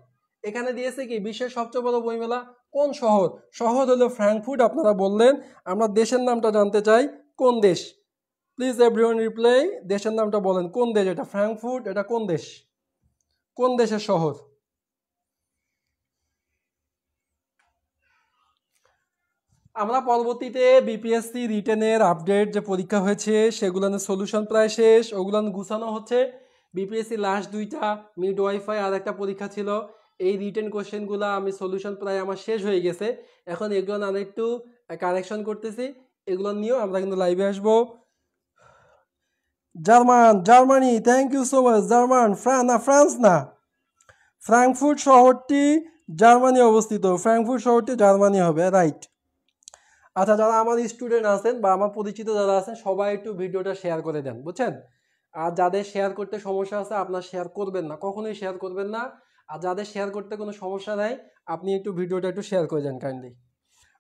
B: এখানে দিয়েছে কি বিশ্বের সবচেয়ে বড় বইমেলা কোন শহর? শহর হলো ফ্রাঙ্কফুর্ট, আপনারা বললেন। আমরা দেশের নামটা জানতে চাই, কোন দেশ? প্লিজ এভরিওয়ান রিপ্লাই, দেশের নামটা বলেন, কোন দেশ এটা? ফ্রাঙ্কফুর্ট, এটা কোন দেশ, কোন দেশের শহর? আমরা পরবর্তীতে বিপিএসসি রিটেনের আপডেট যে পরীক্ষা হয়েছে সেগুলোর সলিউশন প্রায় শেষ, ওগুলো গুছানো হচ্ছে। বিপিএসসি লাস্ট 2টা মিড ওয়াইফাই আর একটা পরীক্ষা ছিল, এই রিটেন কোশ্চেনগুলো আমি সলিউশন প্রায় আমার শেষ হয়ে গেছে, এখন এগুলো আমি একটু কারেকশন করতেছি, এগুলো নিয়েও আমরা কিন্তু লাইভে আসবো। German, Germany, thank you so much. German, France না, ফ্রাঙ্কফুর্ট শহরটি জার্মানি অবস্থিত, ফ্রাঙ্কফুর্ট শহরটি জার্মানি হবে, রাইট। আচ্ছা, যারা আমার স্টুডেন্ট আছেন বা আমার পরিচিত যারা আছেন সবাই একটু ভিডিওটা শেয়ার করে দেন, বুঝছেন? আর যাদের শেয়ার করতে সমস্যা আছে আপনার শেয়ার করবেন না, কখনোই শেয়ার করবেন না। আর যাদের শেয়ার করতে কোনো সমস্যা নাই আপনি একটু ভিডিওটা একটু শেয়ার করে দেন কাইন্ডলি।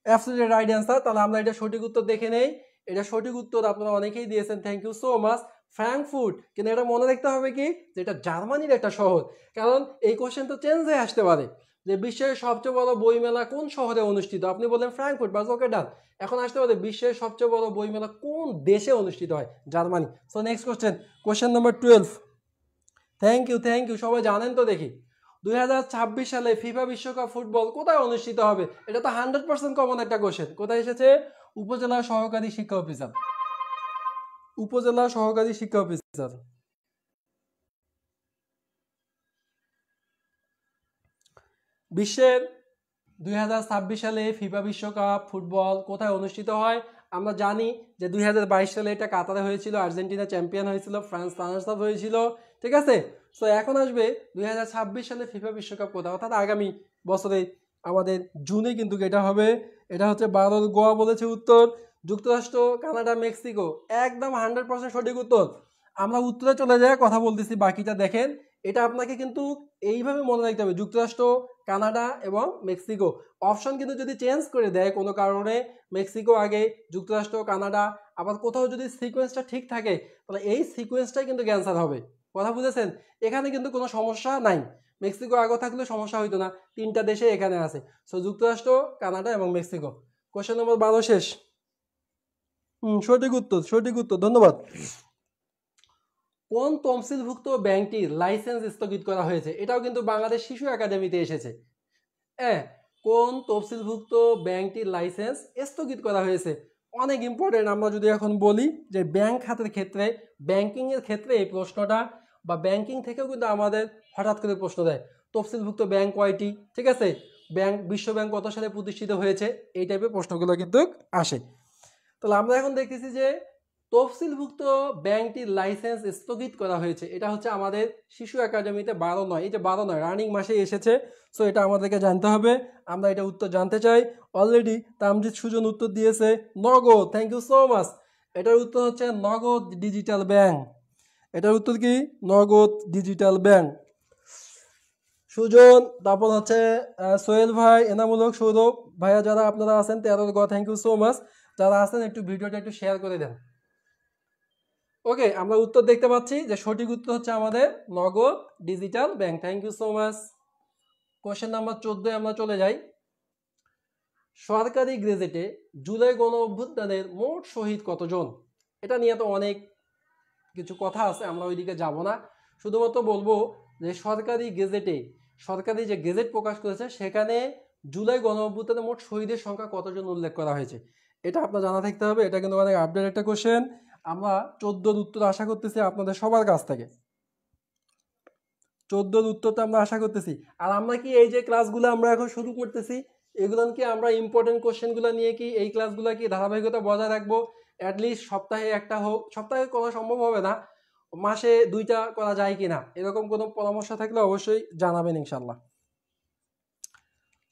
B: Absolutely right answer. তাহলে আমরা এটা সঠিক উত্তর দেখে নেই, এটা সঠিক উত্তর আপনারা অনেকেই দিয়েছেন, thank you so much. Frankfurt, কিন্তু এটা মনে রাখতে হবে কি যে এটা জার্মানির একটা শহর, কারণ এই কোশ্চেন তো চেঞ্জ হয়ে আসতে পারে যে বিশ্বের সবচেয়ে বড় বইমেলা কোন শহরে অনুষ্ঠিত, আপনি বললেন ফ্রাঙ্কফুর্ট, বাস ওকে ডান। এখন আসতে পারে বিশ্বের সবচেয়ে বড় বইমেলা কোন দেশে অনুষ্ঠিত হয়, Germany. So next question, question number 12। Thank you, সবাই জানেন তো দেখি 2026 সালে ফিফা বিশ্বকাপ ফুটবল কোথায় অনুষ্ঠিত হবে? এটা তো 100% কমন একটা কোশ্চেন। কোথায় এসেছে? উপজেলা সহকারী শিক্ষা অফিসার, উপজেলা সহকারী শিক্ষা অফিসার। বিশ্বের 2026 সালে ফিফা বিশ্বকাপ ফুটবল কোথায় অনুষ্ঠিত হয়? আমরা জানি যে 2022 সালে এটা কাতারে হয়েছিল, আর্জেন্টিনা চ্যাম্পিয়ন হয়েছিল, ফ্রান্স রানার্স আপ হয়েছিল, ঠিক আছে। সো এখন আসবে 2026 সালে ফিফা বিশ্বকাপ কোথায়, অর্থাৎ আগামী বছরে আমাদের জুনে কিন্তু এটা হবে। এটা হচ্ছে ভারত, গোয়া বলেছে উত্তর, যুক্তরাষ্ট্র, কানাডা, মেক্সিকো। একদম 100% সঠিক উত্তর। আমরা উত্তরে চলে যাই, কথা বলতেছি বাকিটা দেখেন। এটা আপনাকে কিন্তু এইভাবে মনে রাখতে হবে, যুক্তরাষ্ট্র, কানাডা এবং মেক্সিকো। অপশন কিন্তু যদি চেঞ্জ করে দেয় কোনো কারণে, মেক্সিকো আগে, যুক্তরাষ্ট্র, কানাডা, আবার কোথাও যদি সিকোয়েন্সটা ঠিক থাকে, তাহলে এই সিকোয়েন্সটাই কিন্তু ক্যান্সার হবে। কথা বুঝেছেন? এখানে কিন্তু কোনো সমস্যা নাই। মেক্সিকো আগে থাকলে সমস্যা হইতো না, 3টা দেশে এখানে আছে। সো যুক্তরাষ্ট্র, কানাডা এবং মেক্সিকো। কোশ্চেন নম্বর 12 শেষ। সঠিক উত্তর, সঠিক উত্তর, ধন্যবাদ। কোন তফসিলভুক্ত ব্যাংকটির লাইসেন্স স্থগিত করা হয়েছে? এটাও কিন্তু বাংলাদেশ শিশু একাডেমিতে এসেছে। কোন তফসিলভুক্ত ব্যাংকটির লাইসেন্স স্থগিত করা হয়েছে? অনেক ইম্পর্টেন্ট। আমরা যদি এখন বলি যে ব্যাংক খাতের ক্ষেত্রে, ব্যাংকিং এর ক্ষেত্রে এই প্রশ্নটা, বা ব্যাংকিং থেকেও কিন্তু আমাদের হঠাৎ করে প্রশ্ন দেয়, তফসিলভুক্ত ব্যাংক কয়টি, ঠিক আছে, ব্যাংক, বিশ্ব ব্যাংক কত সালে প্রতিষ্ঠিত হয়েছে, এই টাইপের প্রশ্নগুলো কিন্তু আসে। তাহলে আমরা এখন দেখতেছি যে তফসিলভুক্ত ব্যাংকটির লাইসেন্স স্থগিত করা হয়েছে। এটা হচ্ছে আমাদের শিশু একাডেমিতে 12/9, এই যে 12/9 রানিং মাসে এসেছে। সো এটা আমাদেরকে জানতে হবে, আমরা এটা উত্তর জানতে চাই। অলরেডি তামজিদ সুজন উত্তর দিয়েছে নগদ, থ্যাংক ইউ সো মাচ। এটার উত্তর হচ্ছে নগদ ডিজিটাল ব্যাংক। এটার উত্তর কি? নগদ ডিজিটাল ব্যাংক। সুজন, তারপর হচ্ছে সোহেল ভাই, এনামূলক, সৌরভ ভাইয়া, যারা আপনারা আছেন 13 গ, থ্যাংক ইউ সো মাচ। যারা আছেন একটু ভিডিওটা একটু শেয়ার করে দেন। ওকে, আমরা উত্তর দেখতে পাচ্ছি যে সঠিক উত্তর হচ্ছে আমাদের Nagad digital bank, thank you so much. Question number 14 আমরা চলে যাই। সরকারি গেজেটে জুলাই গণ অভ্যুত্থানের মোট শহীদ কতজন? এটা নিয়ে তো অনেক কিছু কথা আছে, আমরা ওইদিকে যাব না। শুধুমাত্র বলবো যে সরকারি গেজেটে, সরকারি যে গেজেট প্রকাশ করেছে সেখানে জুলাই গণ অভ্যুত্থানে মোট শহীদের সংখ্যা কতজন উল্লেখ করা হয়েছে, এটা আপনার জানা থাকতে হবে। এটা কিন্তু অনেক আপডেট একটা কোশ্চেন। আমরা 14 উত্তর আশা করতেছি আপনাদের সবার কাছ থেকে। 14 উত্তরটা আমরা আশা করতেছি। আর আমরা কি এই যে ক্লাসগুলো আমরা এখন শুরু করতেছি, এগুলো কি আমরা ইম্পর্টেন্ট কোশ্চেনগুলো নিয়ে কি এই ক্লাসগুলো কি ধারাবাহিকতা বজায় রাখবো? অ্যাটলিস্ট সপ্তাহে একটা হোক, সপ্তাহে করা সম্ভব হবে না, মাসে 2টা করা যায় কিনা, এরকম কোনো পরামর্শ থাকলে অবশ্যই জানাবেন ইনশাল্লাহ।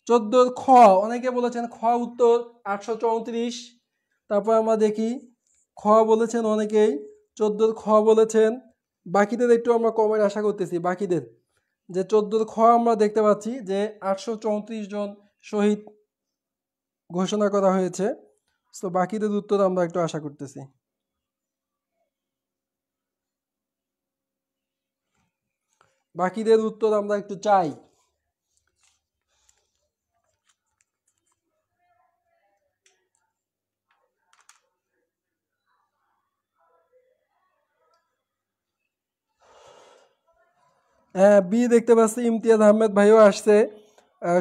B: 14 খ, অনেকে বলেছেন খ উত্তর 834। তারপর আমরা দেখি খ বলেছেন অনেকেই, 14 খ বলেছেন। বাকিদের একটু আমরা কমেন্ট আশা করতেছি, বাকিদের যে 14 খ আমরা দেখতে পাচ্ছি যে 834 জন শহীদ ঘোষণা করা হয়েছে। তো বাকিদের উত্তর আমরা একটু আশা করতেছি। বাকিদের উত্তর আমরা একটু চাই। হ্যাঁ, বি দেখতে পাচ্ছি, ইমতিয়াজ আহমেদ ভাইও আসছে,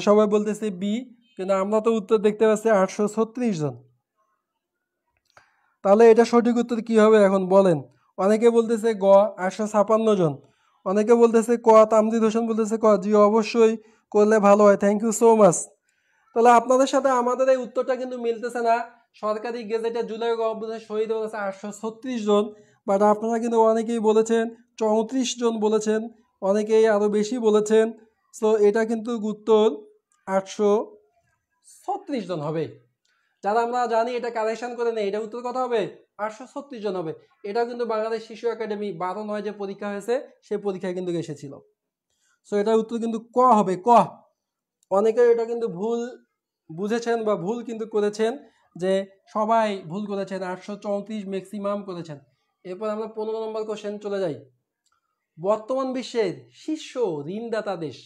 B: সবাই বলতেছে বি, কিন্তু আমরা তো উত্তর দেখতে পাচ্ছি 836 জন। তাহলে এটা সঠিক উত্তর কি হবে এখন বলেন? অনেকে বলতেছে গ 856 জন, অনেকে বলতেছে ক, তামজিদ হোসেন বলতেছে ক। জি অবশ্যই করলে ভালো হয়, থ্যাংক ইউ সো মাচ। তাহলে আপনাদের সাথে আমাদের এই উত্তরটা কিন্তু মিলতেছে না। সরকারি গেজেটে জুলাই অভ্যুত্থানে শহীদ হয়েছে 836 জন, বাট আপনারা কিন্তু অনেকেই বলেছেন 34 জন বলেছেন, অনেকেই আরো বেশি বলেছেন। সো এটা কিন্তু উত্তর 836 জন হবে। যারা আমরা জানি এটা কালেকশন করে নেই, এটা উত্তর কত হবে? 836 জন হবে। এটা কিন্তু বাংলাদেশ শিশু একাডেমি 12/9 যে পরীক্ষা হয়েছে সেই পরীক্ষায় কিন্তু এসেছিল। সো এটার উত্তর কিন্তু ক হবে, ক। অনেকে এটা কিন্তু ভুল বুঝেছেন বা ভুল কিন্তু করেছেন, যে সবাই ভুল করেছেন, 834 ম্যাক্সিমাম করেছেন। এরপর আমরা 15 নম্বর কোশ্চেন চলে যাই। বর্তমান বিশ্বের শীর্ষ ঋণদাতা দেশ,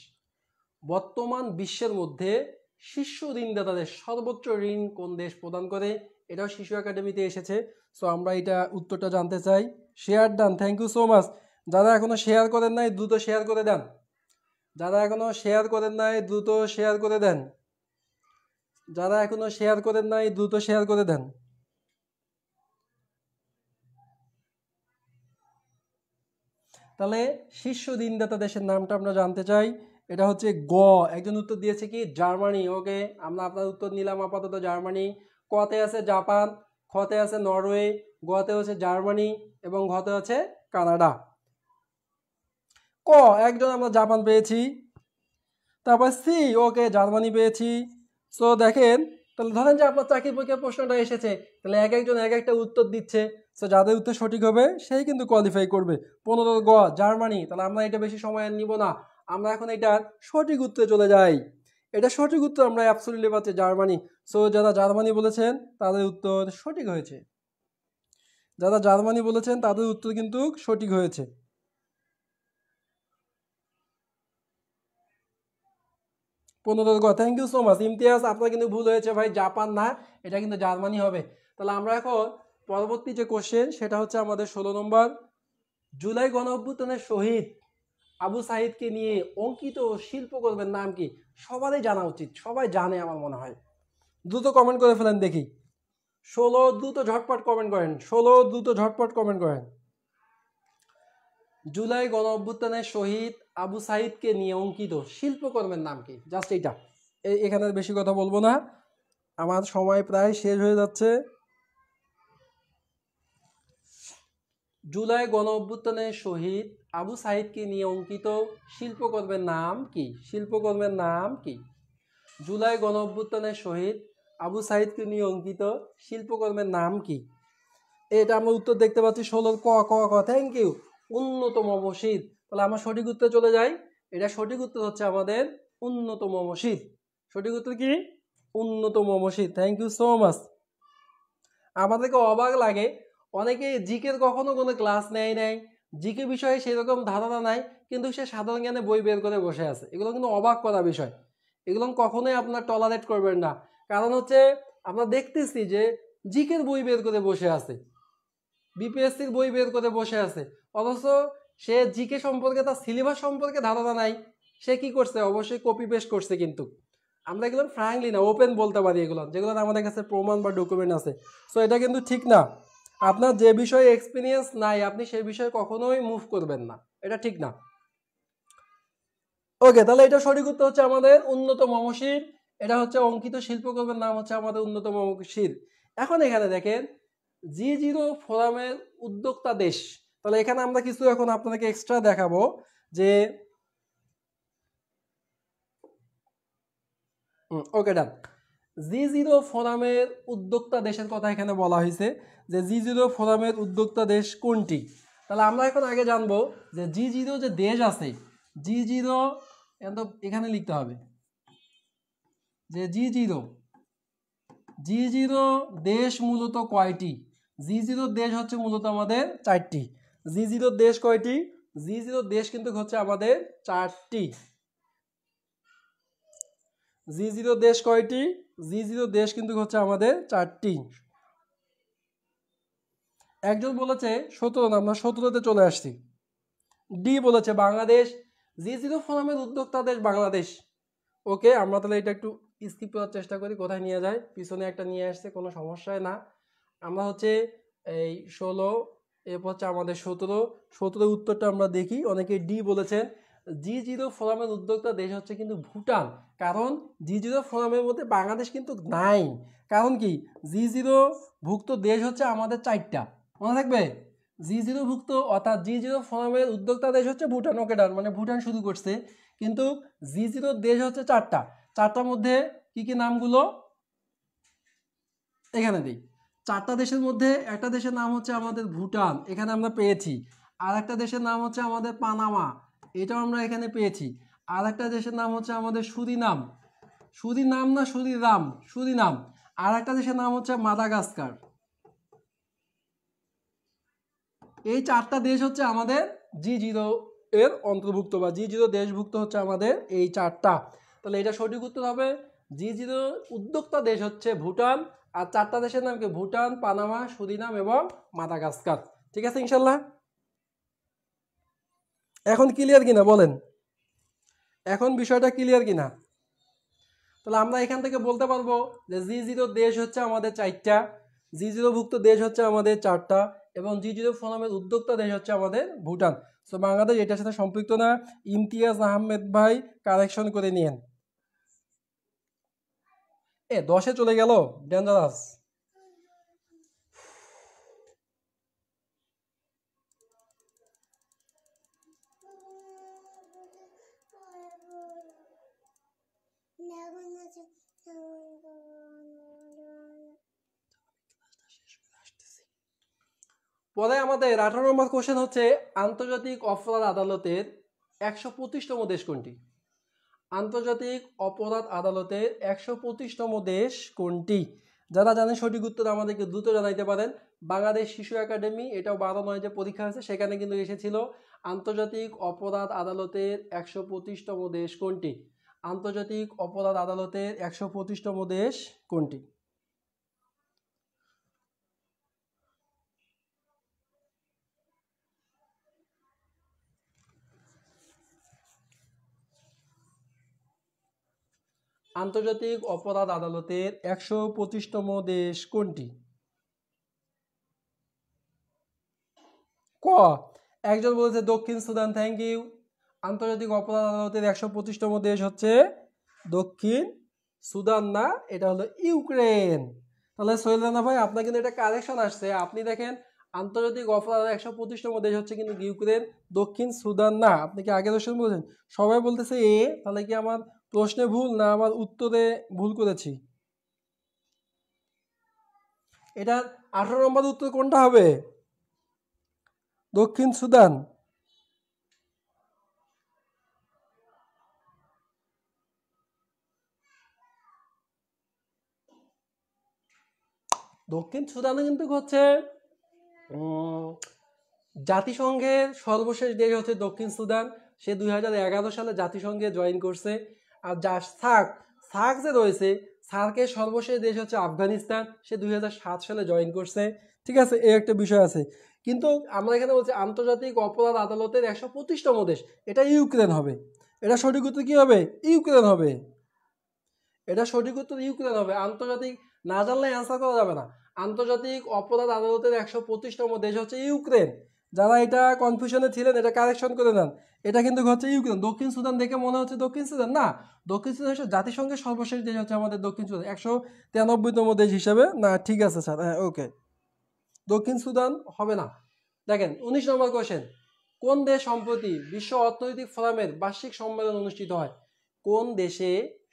B: বর্তমান বিশ্বের মধ্যে শীর্ষ ঋণদাতা দেশ, সর্বোচ্চ ঋণ কোন দেশ প্রদান করে? এটাও শিশু একাডেমিতে এসেছে। সো আমরা এটা উত্তরটা জানতে চাই। Share done, thank you so much. যারা এখনো শেয়ার করেন নাই দ্রুত শেয়ার করে দেন, যারা এখনো শেয়ার করেন নাই দ্রুত শেয়ার করে দেন, যারা এখনো শেয়ার করেন নাই দ্রুত শেয়ার করে দেন। তাহলে শীর্ষ ঋণদাতা দেশের নামটা আমরা জানতে চাই। এটা হচ্ছে গ, একজন উত্তর দিয়েছে কি জার্মানি। ওকে, আমরা আপনার উত্তর নিলাম আপাতত জার্মানি। কতে আছে জাপান, খতে আছে নরওয়ে, গতে হচ্ছে জার্মানি এবং ঘতে হচ্ছে কানাডা। ক একজন আমরা জাপান পেয়েছি, তারপর সি ওকে জার্মানি পেয়েছি। সো দেখেন তাহলে ধরেন যে আপনার চাকরি পরীক্ষার প্রশ্নটা এসেছে, তাহলে এক একজন এক একটা উত্তর দিচ্ছে, সো যাদের উত্তর সঠিক হবে সেই কিন্তু কোয়ালিফাই করবে। 15 গ জার্মানি, তাহলে আমরা এটা বেশি সময় আর নিব না, আমরা এখন এটার সঠিক উত্তরে চলে যাই। এটা সঠিক উত্তর আমরা অ্যাবসলিউটলি পাচ্ছি জার্মানি। সো যারা জার্মানি বলেছেন তাদের উত্তর সঠিক হয়েছে, যারা জার্মানি বলেছেন তাদের উত্তর কিন্তু সঠিক হয়েছে। 15 গ thank you so much Imtiaz, আপনার কিন্তু ভুল হয়েছে ভাই, জাপান না, এটা কিন্তু জার্মানি হবে। তাহলে আমরা এখন পরবর্তী যে কোশ্চেন সেটা হচ্ছে আমাদের 16 নম্বর। জুলাই গণ অভ্যুত্থানের শহীদ আবু সাইদকে নিয়ে অঙ্কিত শিল্পকর্মের নাম কি? সবারই জানা উচিত, সবাই জানে আমার মনে হয়। দ্রুত কমেন্ট করে ফেলেন দেখি। 16 দ্রুত ঝটপট কমেন্ট করেন, 16 দ্রুত ঝটপট কমেন্ট করেন। জুলাই গণ অভ্যুত্থানের শহীদ আবু সাইদকে নিয়ে অঙ্কিত শিল্পকর্মের নাম কি? জাস্ট এইটা, এখানে বেশি কথা বলবো না, আমার সময় প্রায় শেষ হয়ে যাচ্ছে। জুলাই গণ অভ্যুত্থানের শহীদ আবু সাইদকে নিয়ে অঙ্কিত শিল্পকর্মের নাম কি? শিল্পকর্মের নাম কি? জুলাই গণ অভ্যুত্থানের শহীদ আবু সাইদকে নিয়ে অঙ্কিত শিল্পকর্মের নাম কি? এটা আমরা উত্তর দেখতে পাচ্ছি 16 ক ক ক থ্যাংক ইউ, উন্নতম মসজিদ। তাহলে আমরা সঠিক উত্তরে চলে যাই, এটা সঠিক উত্তর হচ্ছে আমাদের উন্নতম মসজিদ। সঠিক উত্তর কি? উন্নতম মসজিদ। Thank you so much. আমাদেরকে অবাক লাগে, অনেকে জিকের কখনো কোনো ক্লাস নেয় নাই, জিকে বিষয়ে সেরকম ধারণা নাই, কিন্তু সে সাধারণ জ্ঞানে বই বের করে বসে আছে। এগুলো কিন্তু অবাক করা বিষয়, এগুলো কখনোই আপনার টলারেট করবেন না। কারণ হচ্ছে আমরা দেখতেছি যে জিকের বই বের করে বসে আছে, বিপিএসসির বই বের করে বসে আছে, অথচ সে জিকে সম্পর্কে, তার সিলেবাস সম্পর্কে ধারণা নাই। সে কি করছে? অবশ্যই কপি পেস্ট করছে। কিন্তু আমরা এগুলো ফ্র্যাঙ্কলি না, ওপেন বলতে পারি এগুলো, যেগুলো আমাদের কাছে প্রমাণ বা ডকুমেন্ট আছে। সো এটা কিন্তু ঠিক না, আপনার যে বিষয়ে এক্সপিরিয়েন্স নাই আপনি সেই বিষয়ে কখনোই মুভ করবেন না, এটা ঠিক না। ওকে, তাহলে এটা সঠিক উত্তর হচ্ছে আমাদের উন্নতম মসজিদ। এটা হচ্ছে অঙ্কিত শিল্পকর্মের নাম হচ্ছে আমাদের উন্নতম মসজিদ। এখন এখানে দেখেন G0 ফোরামের উদ্যোক্তা দেশ, তাহলে এখানে আমরা কিছু এখন আপনাদেরকে এক্সট্রা দেখাবো যে ওকে ডান। G0 ফোরামের উদ্যোক্তা দেশের কথা এখানে বলা হয়েছে যে G0 ফোরামের উদ্যোক্তা দেশ কোনটি। তাহলে আমরা এখন আগে জানবো যে G0 যে দেশ আছে, G0 এখানে লিখতে হবে যে G0 দেশ মূলত কয়টি? G0 দেশ হচ্ছে মূলত আমাদের 4টি। G0 দেশ কয়টি? G0 দেশ কিন্তু হচ্ছে আমাদের 4টি। G0 দেশ কয়টি? G0 দেশ কিন্তু হচ্ছে আমাদের 4টি। একজন বলেছে 17, আমরা 17তে চলে আসছি। ডি বলেছে বাংলাদেশ। G0 ফোরামের উদ্যোক্তা দেশ বাংলাদেশ। ওকে, আমরা তাহলে এটা একটু স্কিপ করার চেষ্টা করি, কোথায় নিয়ে যায়, পিছনে একটা নিয়ে আসছে, কোনো সমস্যায় না। আমরা হচ্ছে এই 16, এরপর হচ্ছে আমাদের 17 উত্তরটা আমরা দেখি। অনেকে ডি বলেছেন। G0 ফোরামের উদ্যোক্তা দেশ হচ্ছে কিন্তু ভুটান, কারণ G0 ফোরামের মধ্যে বাংলাদেশ কিন্তু নাই। কারণ কি? G0 ভুক্ত দেশ হচ্ছে আমাদের 4টা, মনে থাকবে। G0 ভুক্ত অর্থাৎ G0 ফোরামের উদ্যোক্তা দেশ হচ্ছে ভুটান। ওকে ডান, মানে ভুটান শুরু করছে, কিন্তু G0 দেশ হচ্ছে 4টা। 4টার মধ্যে কি কি নামগুলো এখানে দিই। 4টা দেশের মধ্যে একটা দেশের নাম হচ্ছে আমাদের ভুটান, এখানে আমরা পেয়েছি। আর একটা দেশের নাম হচ্ছে আমাদের পানামা, এটাও আমরা এখানে পেয়েছি। আর একটা দেশের নাম হচ্ছে আমাদের সুরিনাম, সুরিনাম না সুরিরাম, সুরিনাম। আর একটা দেশের নাম হচ্ছে মাদাগাস্কার। এই 4টা দেশ হচ্ছে আমাদের G0 এর অন্তর্ভুক্ত, বা G0 দেশভুক্ত হচ্ছে আমাদের এই 4টা। তাহলে এটা সঠিক উত্তর হবে G0 উদ্যোক্তা দেশ হচ্ছে ভুটান, আর 4টা দেশের নাম কি? ভুটান, পানামা, সুরিনাম এবং মাদাগাস্কার। ঠিক আছে ইনশাল্লাহ? এখন ক্লিয়ার কিনা বলেন, এখন বিষয়টা ক্লিয়ার কিনা? তাহলে আমরা এখান থেকে বলতে পারবো যে G0 দেশ হচ্ছে আমাদের 4টা, G0 ভুক্ত দেশ হচ্ছে আমাদের 4টা, এবং G0 ফোরামের উদ্যোক্তা দেশ হচ্ছে আমাদের ভুটান। সো বাংলাদেশ এটার সাথে সম্পৃক্ত না। ইমতিয়াজ আহমেদ ভাই কারেকশন করে নিয়েন। 10-এ চলে গেল, ডেঞ্জারাস। পরে আমাদের 18 নম্বর কোশ্চেন হচ্ছে আন্তর্জাতিক অপরাধ আদালতের 125তম দেশ কোনটি? আন্তর্জাতিক অপরাধ আদালতের 125তম দেশ কোনটি? যারা জানেন সঠিক উত্তর আমাদেরকে দ্রুত জানাইতে পারেন। বাংলাদেশ শিশু একাডেমি, এটাও 12/9 যে পরীক্ষা হয়েছে সেখানে কিন্তু এসেছিল আন্তর্জাতিক অপরাধ আদালতের 125তম দেশ কোনটি? আন্তর্জাতিক অপরাধ আদালতের 125তম দেশ কোনটি? আন্তর্জাতিক অপরাধ আদালতের 125তম দেশ কোনটি? ক, একজন বলেছে দক্ষিণ সুদান। Thank you. আন্তর্জাতিক অপরাধ আদালতের 125তম দেশ হচ্ছে দক্ষিণ সুদান না, এটা হলো ইউক্রেন। তাহলে সোহেল রানা ভাই আপনার কিন্তু এটা কারেকশন আসছে। আপনি দেখেন আন্তর্জাতিক অপরাধ 125তম দেশ হচ্ছে কিন্তু ইউক্রেন, দক্ষিণ সুদান না। আপনি কি আগের কোশ্চেন বলছেন? সবাই বলতেছে এ, তাহলে কি আমার প্রশ্নে ভুল না আমার উত্তরে ভুল করেছি? এটা 18 নম্বর উত্তর কোনটা হবে? দক্ষিণ সুদান। দক্ষিণ সুদানে কিন্তু হচ্ছে জাতিসংঘের সর্বশেষ দেশ হচ্ছে দক্ষিণ সুদান। সে 2011 সালে জাতিসংঘে জয়েন করছে। আর যা সার্ক যে রয়েছে, সার্কের সর্বশেষ দেশ হচ্ছে আফগানিস্তান, সে 2007 সালে জয়েন করছে। ঠিক আছে, এই একটা বিষয় আছে। কিন্তু আমরা এখানে বলছি আন্তর্জাতিক অপরাধ আদালতের 125তম দেশ, এটা ইউক্রেন হবে। এটা সঠিক উত্তর কি হবে? ইউক্রেন হবে। এটা সঠিক উত্তর ইউক্রেন হবে। আন্তর্জাতিক না জানলে অ্যান্সার করা যাবে না। আন্তর্জাতিক অপরাধ আদালতের 125তম দেশ হচ্ছে ইউক্রেন। যারা এটা কনফিউশনে ছিলেন এটা কারেকশন করে নেন। এটা কিন্তু হচ্ছে ইউক্রেন। দক্ষিণ সুদান দেখে মনে হচ্ছে দক্ষিণ সুদান না, দক্ষিণ সুদান হচ্ছে জাতিসংঘের সর্বশেষ দেশ হচ্ছে আমাদের দক্ষিণ সুদান, 193তম দেশ হিসাবে না। ঠিক আছে স্যার, হ্যাঁ ওকে, দক্ষিণ সুদান হবে না। দেখেন 19 নম্বর কোশ্চেন, কোন দেশ সম্প্রতি বিশ্ব অর্থনৈতিক ফোরামের বার্ষিক সম্মেলন অনুষ্ঠিত হয়? কোন দেশে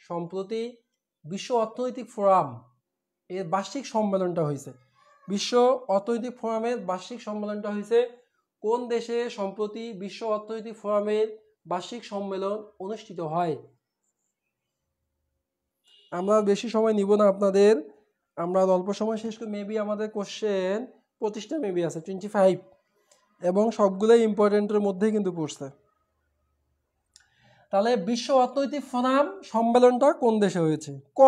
B: সম্প্রতি বিশ্ব অর্থনৈতিক ফোরাম এর বার্ষিক সম্মেলনটা হয়েছে? বিশ্ব অর্থনৈতিক ফোরামের বার্ষিক সম্মেলনটা হয়েছে কোন দেশে সম্প্রতি বিশ্ব অর্থনৈতিক ফোরামের বার্ষিক সম্মেলন অনুষ্ঠিত হয়? আমরা বেশি সময় নিব না আপনাদের, আমরা অল্প সময় শেষ করি। মেবি আমাদের কোশ্চেন 25টা মেবি আছে, 25, এবং সবগুলোই ইম্পর্টেন্টের মধ্যেই কিন্তু পড়ছে। তাহলে বিশ্ব অর্থনৈতিক ফোরাম সম্মেলনটা কোন দেশে হয়েছে? ক,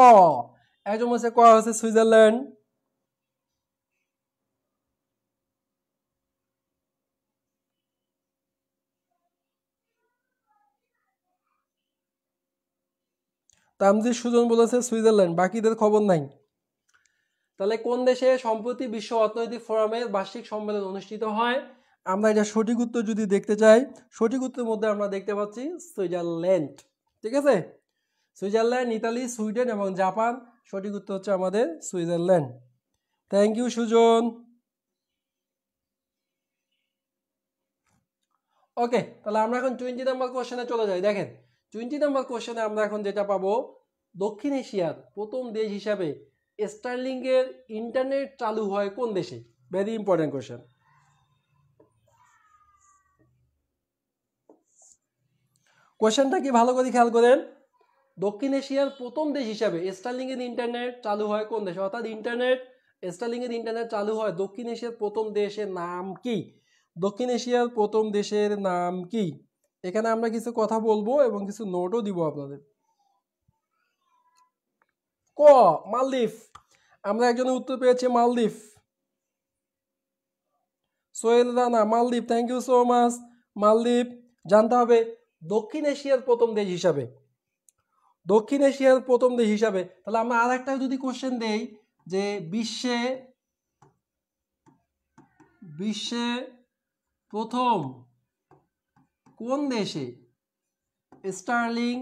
B: একজন বলছে ক হচ্ছে সুইজারল্যান্ড। তামজিদ সুজন বলেছে সুইজারল্যান্ড, বাকিদের খবর নাই। তাহলে কোন দেশে সম্প্রতি বিশ্ব অর্থনৈতিক ফোরামের বার্ষিক সম্মেলন অনুষ্ঠিত হয়? আমরা এটা সঠিক উত্তর যদি দেখতে চাই, সঠিক উত্তরের মধ্যে আমরা দেখতে পাচ্ছি সুইজারল্যান্ড। ঠিক আছে, সুইজারল্যান্ড, ইতালি, সুইডেন এবং জাপান। সঠিক উত্তর হচ্ছে আমাদের Switzerland. Thank you Sujan. Okay, তাহলে আমরা এখন 20 নম্বর কোশ্চেনে চলে যাই। দেখেন 20 নম্বর কোশ্চেনে আমরা এখন যেটা পাবো, দক্ষিণ এশিয়ার প্রথম দেশ হিসাবে স্টারলিং এর ইন্টারনেট চালু হয় কোন দেশে? Very important question. কোশ্চেনটা কি ভালো করে খেয়াল করেন। দক্ষিণ এশিয়ার প্রথম দেশ হিসাবে স্টারলিং এর ইন্টারনেট চালু হয় কোন দেশে? অর্থাৎ স্টারলিং এর ইন্টারনেট চালু হয় দক্ষিণ এশিয়ার প্রথম দেশের নাম কি? দক্ষিণ এশিয়ার প্রথম দেশের নাম কি? এখানে আমরা কিছু কথা বলবো এবং কিছু নোটও দিব আপনাদের। ক, মালদ্বীপ। আমরা একজনের উত্তর পেয়েছি মালদ্বীপ। Sohel Rana, Maldives. Thank you so much. Maldives জানতে হবে দক্ষিণ এশিয়ার প্রথম দেশ হিসাবে। দক্ষিণ এশিয়ার প্রথম দেশ হিসাবে। তাহলে আমরা আর একটা যদি কোশ্চেন দেই যে বিশ্বে প্রথম কোন দেশে স্টারলিং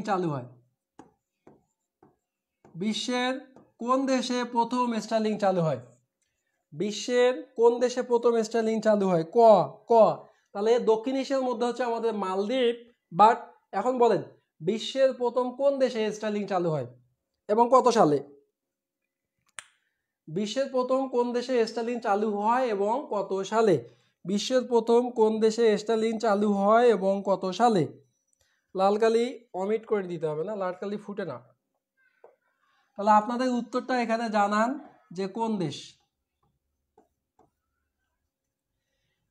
B: চালু হয়? বিশ্বের কোন দেশে প্রথম স্টারলিং চালু হয়? বিশ্বের কোন দেশে প্রথম স্টারলিং চালু হয়? ক, তাহলে দক্ষিণ এশিয়ার মধ্যে হচ্ছে আমাদের মালদ্বীপ। বাট এখন বলেন বিশ্বের প্রথম কোন দেশে স্টারলিং চালু হয় এবং কত সালে? বিশ্বের প্রথম কোন দেশে স্টারলিংক চালু হয় এবং কত সালে? বিশ্বের প্রথম কোন দেশে স্টারলিংক চালু হয় এবং কত সালে? লাল কালি অমিট করে দিতে হবে না, লাল কালি ফুটে না। তাহলে আপনাদের উত্তরটা এখানে জানান যে কোন দেশ।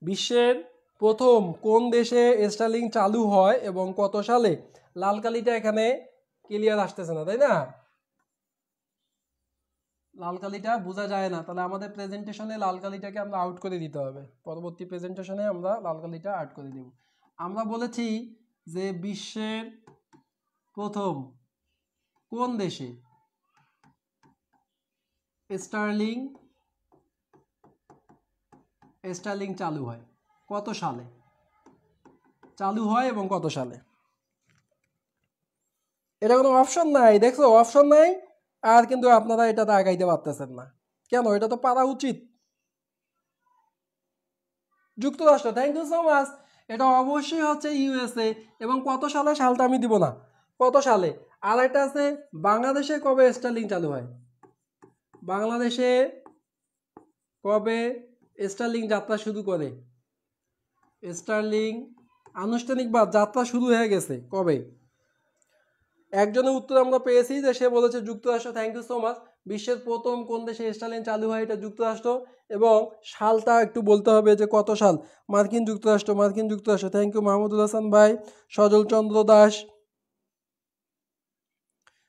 B: বিশ্বের প্রথম কোন দেশে স্টারলিংক চালু হয় এবং কত সালে? লাল কালিটা এখানে ক্লিয়ার আসতেছে না, তাই না? লাল কালিটা বোঝা যায় না, তাহলে আমাদের প্রেজেন্টেশনে লাল কালিটাকে আমরা আউট করে দিতে হবে। পরবর্তী প্রেজেন্টেশনে আমরা লাল কালিটা আউট করে দেব। আমরা বলেছি যে বিশ্বের প্রথম কোন দেশে স্টারলিংক চালু হয়, কত সালে চালু হয় এবং কত সালে? এটা কোনো অপশন নাই, দেখছো অপশন নাই, আর কিন্তু আপনারা এটাতে আগাইতে পারতেছেন না কেন? এটা তো পারা উচিত। যুক্তরাষ্ট্র, থ্যাংক ইউ সো মাচ। এটা অবশ্যই হচ্ছে ইউএসএ। এবং কত সালে, সালটা আমি দিব না, কত সালে। আর একটা আছে বাংলাদেশে কবে স্টারলিংক চালু হয়? বাংলাদেশে কবে স্টারলিংক যাত্রা শুরু করে? স্টারলিংক আনুষ্ঠানিক বা যাত্রা শুরু হয়ে গেছে কবে? একজনের উত্তর আমরা পেয়েছি যে সে বলেছে যুক্তরাষ্ট্র, থ্যাংক ইউ সো মাচ। বিশ্বের প্রথম কোন দেশে স্টারলিংক চালু হয়, এটা যুক্তরাষ্ট্র। এবং সালটা একটু বলতে হবে যে কত সাল। মার্কিন যুক্তরাষ্ট্র, মার্কিন যুক্তরাষ্ট্র, থ্যাংক ইউ মাহমুদুল হাসান ভাই, সজল চন্দ্র দাস।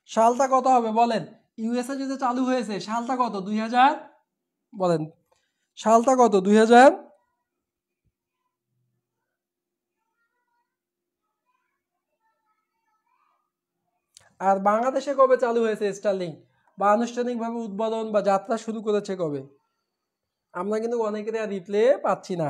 B: সালটা কত হবে বলেন? ইউএসএ যেটা চালু হয়েছে সালটা কত? 2000 বলেন, সালটা কত? 2000। আর বাংলাদেশে কবে চালু হয়েছে স্টারলিংক বা আনুষ্ঠানিকভাবে উদ্বোধন বা যাত্রা শুরু করেছে কবে? আমরা কিন্তু অনেকের আর রিপ্লে পাচ্ছি না।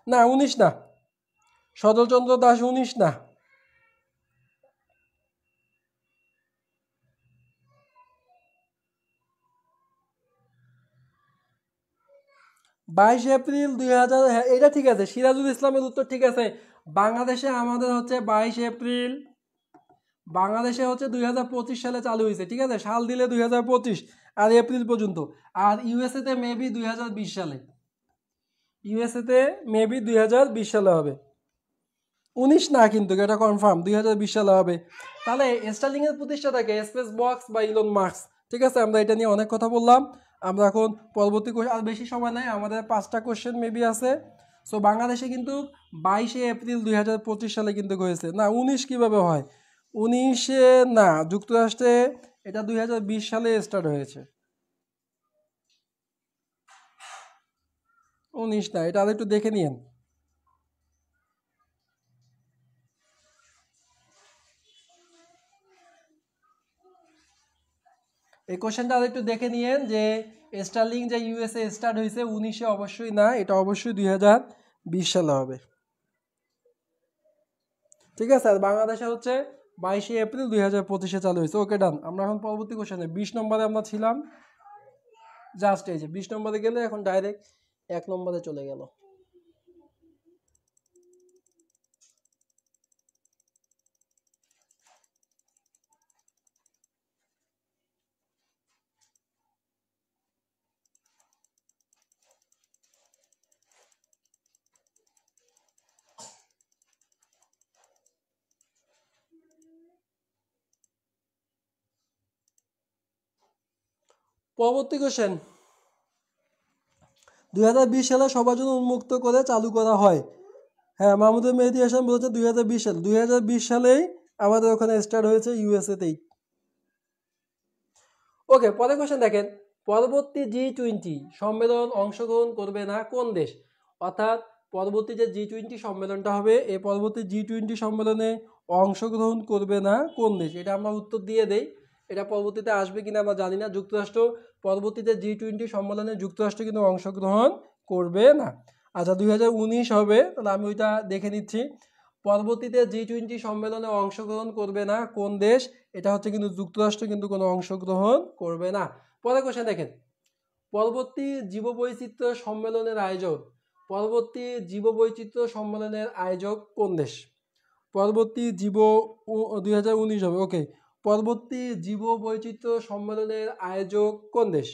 B: না 19 না, সজলচন্দ্র দাস 19 না। 22 এপ্রিল 2000, হ্যাঁ এটা ঠিক আছে। সিরাজুল ইসলামের উত্তর ঠিক আছে। বাংলাদেশে আমাদের হচ্ছে 22 এপ্রিল, বাংলাদেশে হচ্ছে 2025 সালে চালু হয়েছে, ঠিক আছে। সাল দিলে 2025 আর এপ্রিল পর্যন্ত। আর ইউএসএতে মেবি 2020 সালে, ইউএসএতে মেবি 2020 সালে হবে। 19 না কিন্তু এটা কনফার্ম, 2020 সালে হবে। তাহলে স্টারলিংক এর প্রতিষ্ঠাতাকে স্পেস বক্স বা ইলন মাস্ক, ঠিক আছে। আমরা এটা নিয়ে অনেক কথা বললাম। আমরা এখন পরবর্তী আর বেশি সময় নাই, আমাদের 5টা কোশ্চেন মেবি আছে। সো বাংলাদেশে কিন্তু 22 এপ্রিল 2025 সালে কিন্তু হয়েছে না। 19 কিভাবে হয়? 19 না, যুক্তরাষ্ট্রে এটা 2020 সালে স্টার্ট হয়েছে। 19 না, এটা একটু দেখে নিন। এই কোশ্চেনটা আরেকটু দেখে নিয়েন যে স্টারলিংক যে ইউএসএ স্টার্ট হয়েছে 19-এ, অবশ্যই না, এটা অবশ্যই 2020 সালে হবে, ঠিক আছে। আর বাংলাদেশে হচ্ছে 22 এপ্রিল 2025-এ চালু হয়েছে। ওকে ডান। আমরা এখন পরবর্তী কোশ্চেনে 20 নম্বরে আমরা ছিলাম। জাস্ট এই যে 20 নম্বরে গেলে এখন ডাইরেক্ট 1 নম্বরে চলে গেল। পরবর্তী কোশ্চেন, 2020 সালে সবার জন্য উন্মুক্ত করে চালু করা হয়। হ্যাঁ, মাহমুদুল মেহেদী হাসান বলেছে 2020 সাল, 2020 সালেই আমাদের ওখানে স্টার্ট হয়েছে ইউএসএতেই। ওকে, পরের কোশ্চেন দেখেন, পরবর্তী G20 সম্মেলন অংশগ্রহণ করবে না কোন দেশ? অর্থাৎ পরবর্তী যে G20 সম্মেলনটা হবে, এই পরবর্তী G20 সম্মেলনে অংশগ্রহণ করবে না কোন দেশ? এটা আমরা উত্তর দিয়ে দেই। এটা পরবর্তীতে আসবে কিনা আমরা জানি না। যুক্তরাষ্ট্র পরবর্তীতে G20 সম্মেলনে যুক্তরাষ্ট্র কিন্তু অংশগ্রহণ করবে না। আচ্ছা 2019 হবে, তাহলে আমি ওইটা দেখে নিচ্ছি। পরবর্তীতে G20 সম্মেলনে অংশগ্রহণ করবে না কোন দেশ? এটা হচ্ছে কিন্তু যুক্তরাষ্ট্র কিন্তু কোনো অংশগ্রহণ করবে না। পরের কোশ্চেন দেখেন, পরবর্তী জীববৈচিত্র্য সম্মেলনের আয়োজক পরবর্তী জীববৈচিত্র্য সম্মেলনের আয়োজক কোন দেশ? পরবর্তী 2019 হবে, ওকে। পরবর্তী জীববৈচিত্র্য সম্মেলনের আয়োজক কোন দেশ?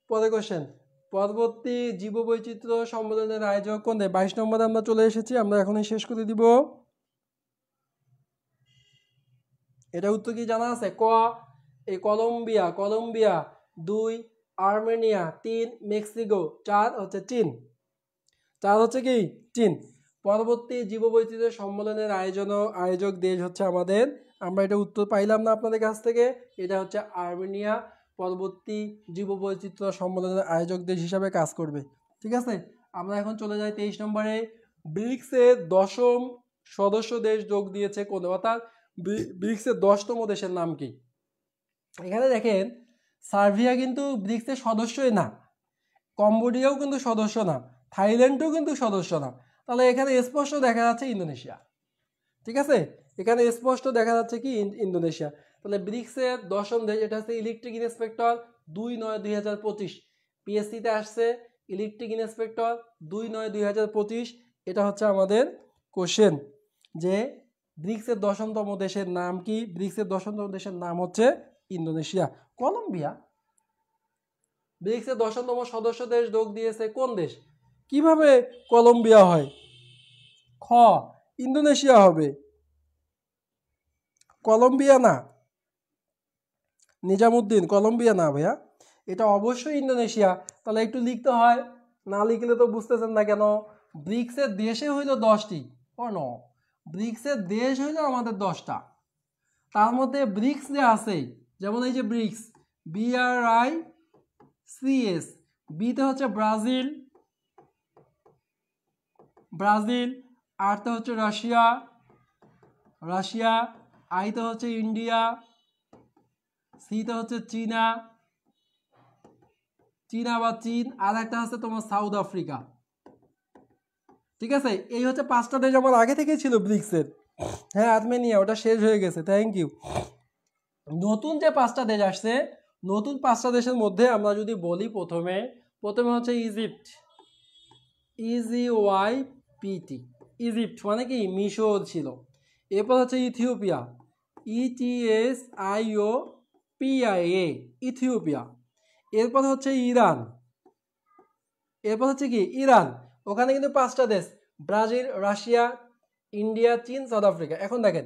B: পরের কোশ্চেন, পরবর্তী জীববৈচিত্র্য সম্মেলনের আয়োজক কোন দেশ? 22 নম্বরে আমরা চলে এসেছি, আমরা এখনই শেষ করে দিব। এটা উত্তর কি জানা আছে? ক এই কলম্বিয়া, 2 আর্মেনিয়া, 3 মেক্সিকো, 4 হচ্ছে চীন। 4 হচ্ছে কি চীন। পরবর্তী জীববৈচিত্র্য সম্মেলনের আয়োজক দেশ হচ্ছে আমাদের, আমরা এটা উত্তর পাইলাম না আপনাদের কাছ থেকে, এটা হচ্ছে আর্মেনিয়া পরবর্তী জীববৈচিত্র্য সম্মেলনের আয়োজক দেশ হিসাবে কাজ করবে। ঠিক আছে, আমরা এখন চলে যাই 23 নম্বরে। ব্রিক্সের 10ম সদস্য দেশ যোগ দিয়েছে কোন, অর্থাৎ ব্রিক্সের 10তম দেশের নাম কি? এখানে দেখেন সার্বিয়া কিন্তু ব্রিক্সের সদস্যই না, কম্বোডিয়াও কিন্তু সদস্য না, থাইল্যান্ডও কিন্তু সদস্য না। তাহলে এখানে স্পষ্ট দেখা যাচ্ছে ইন্দোনেশিয়া। ঠিক আছে, এখানে স্পষ্ট দেখা যাচ্ছে কি ইন্দোনেশিয়া। তাহলে ব্রিক্সের 10ম দেশ, এটা হচ্ছে ইলেকট্রিক ইন্সপেক্টর 2/9/2025। পিএসসিতে আসছে ইলেকট্রিক ইন্সপেক্টর 2/9/2025। এটা হচ্ছে আমাদের কোশ্চেন যে ব্রিক্সের 10তম দেশের নাম কি? ব্রিক্সের 10তম দেশের নাম হচ্ছে ইন্দোনেশিয়া। কলম্বিয়া ব্রিক্সের 10তম সদস্য দেশ যোগ দিয়েছে কোন দেশ? কিভাবে কলম্বিয়া হয়? খ ইন্দোনেশিয়া হবে, কলম্বিয়া না। নিজামুদ্দিন, কলম্বিয়া না ভাইয়া, এটা অবশ্যই ইন্দোনেশিয়া। তাহলে একটু লিখতে হয়, না লিখলে তো বুঝতেছেন না কেন। ব্রিক্সের দেশে হইল 10টি, ন ব্রিক্সের দেশ হইল আমাদের 10টা। তার মধ্যে ব্রিক্স যে আছে, যেমন এই যে ব্রিক্স, BRICS, বিতে হচ্ছে ব্রাজিল, আরতে হচ্ছে রাশিয়া, আইতে হচ্ছে ইন্ডিয়া, সিতে হচ্ছে চীনা বা চীন, আর একটা হচ্ছে তোমার সাউথ আফ্রিকা। ঠিক আছে, এই হচ্ছে 5টা দেশ আমার আগে থেকেই ছিল ব্রিক্সের। হ্যাঁ, আর্মেনিয়া, ওটা শেষ হয়ে গেছে, থ্যাংক ইউ। নতুন যে 5টা দেশ আসছে, নতুন 5টা দেশের মধ্যে আমরা যদি বলি, প্রথমে হচ্ছে ইজিপ্ট, EGYPT, ইজিপ্ট মানে কি মিশর ছিল। এরপর হচ্ছে ইথিওপিয়া, ETSIOPIA, ইথিওপিয়া। এরপর হচ্ছে ইরান, ওখানে কিন্তু 5টা দেশ, ব্রাজিল, রাশিয়া, ইন্ডিয়া, চীন, সাউথ আফ্রিকা। এখন দেখেন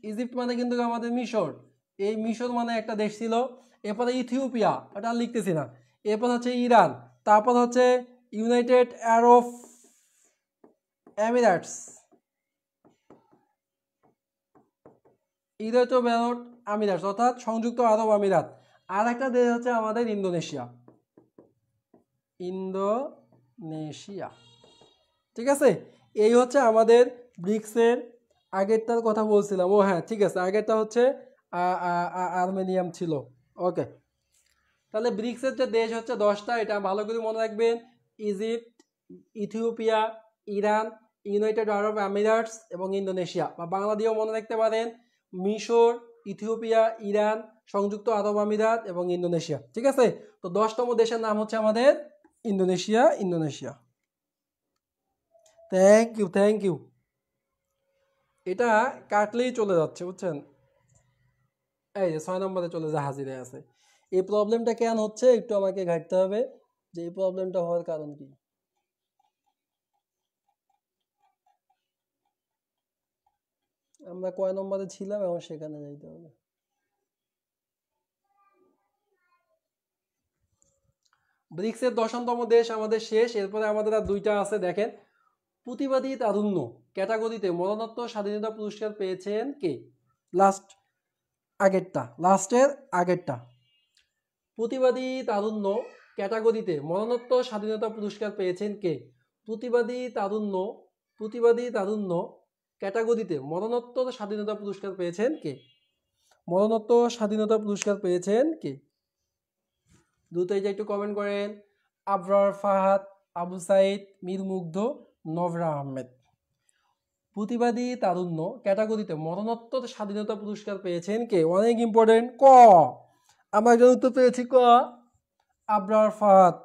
B: ইজিপ্ট মানে কিন্তু আমাদের মিশর, এই মিশর মানে একটা দেশ ছিল। এরপরে ইথিওপিয়া, ওটা লিখতেছি না। এরপর হচ্ছে ইরান, তারপর হচ্ছে ইউনাইটেড আরব আমিরাটস, অর্থাৎ সংযুক্ত আরব আমিরাত। আর একটা দেশ হচ্ছে আমাদের ইন্দোনেশিয়া। ঠিক আছে, এই হচ্ছে আমাদের ব্রিক্সের। আগেরটার কথা বলছিলাম, ও হ্যাঁ ঠিক আছে, আগেরটা হচ্ছে আর্মেনিয়াম ছিল। ওকে, তাহলে ব্রিক্সের যে দেশ হচ্ছে 10টা, এটা ভালো করে মনে রাখবেন। ইজিপ্ট, ইথিওপিয়া, ইরান, ইউনাইটেড আরব আমিরাটস এবং ইন্দোনেশিয়া, বা বাংলা দিয়েও মনে রাখতে পারেন, মিশর, ইথিওপিয়া, ইরান, সংযুক্ত আরব আমিরাত এবং ইন্দোনেশিয়া। ঠিক আছে, তো 10তম দেশের নাম হচ্ছে আমাদের ইন্দোনেশিয়া। Thank you. এটা কাটলেই চলে যাচ্ছে, বুঝছেন। এই যে 6 নম্বরে চলে যায়, হাজিরে আছে। এই প্রবলেমটা কেন হচ্ছে একটু আমাকে ঘাটতে হবে, যে এই প্রবলেমটা হওয়ার কারণ কি। আমরা কয় নম্বরে ছিলাম, এবং সেখানে যাইতে হবে। ব্রিক্সের 10তম দেশ আমাদের শেষ। এরপরে আমাদের আর 2টা আছে, দেখেন। প্রতিবাদী তারুণ্য ক্যাটাগরিতে মরণোত্তর স্বাধীনতা পুরস্কার পেয়েছেন কে? লাস্টের আগেরটা। প্রতিবাদী তারুণ্য ক্যাটাগরিতে মরণোত্তর স্বাধীনতা পুরস্কার পেয়েছেন কে? প্রতিবাদী তারুণ্য ক্যাটাগরিতে মরণোত্তর স্বাধীনতা পুরস্কার পেয়েছেন কে? দুটোই যে একটু কমেন্ট করেন। আবরার ফাহাদ, আবু সাইদ, মীর মুগ্ধ, নভরা আহমেদ। প্রতিবাদী তারুণ্য ক্যাটাগরিতে মরণোত্তর স্বাধীনতা পুরস্কার পেয়েছেন কে? অনেক ইম্পর্টেন্ট। ক, আমরা একজন উত্তর পেয়েছি, ক। আবরার ফাহাদ।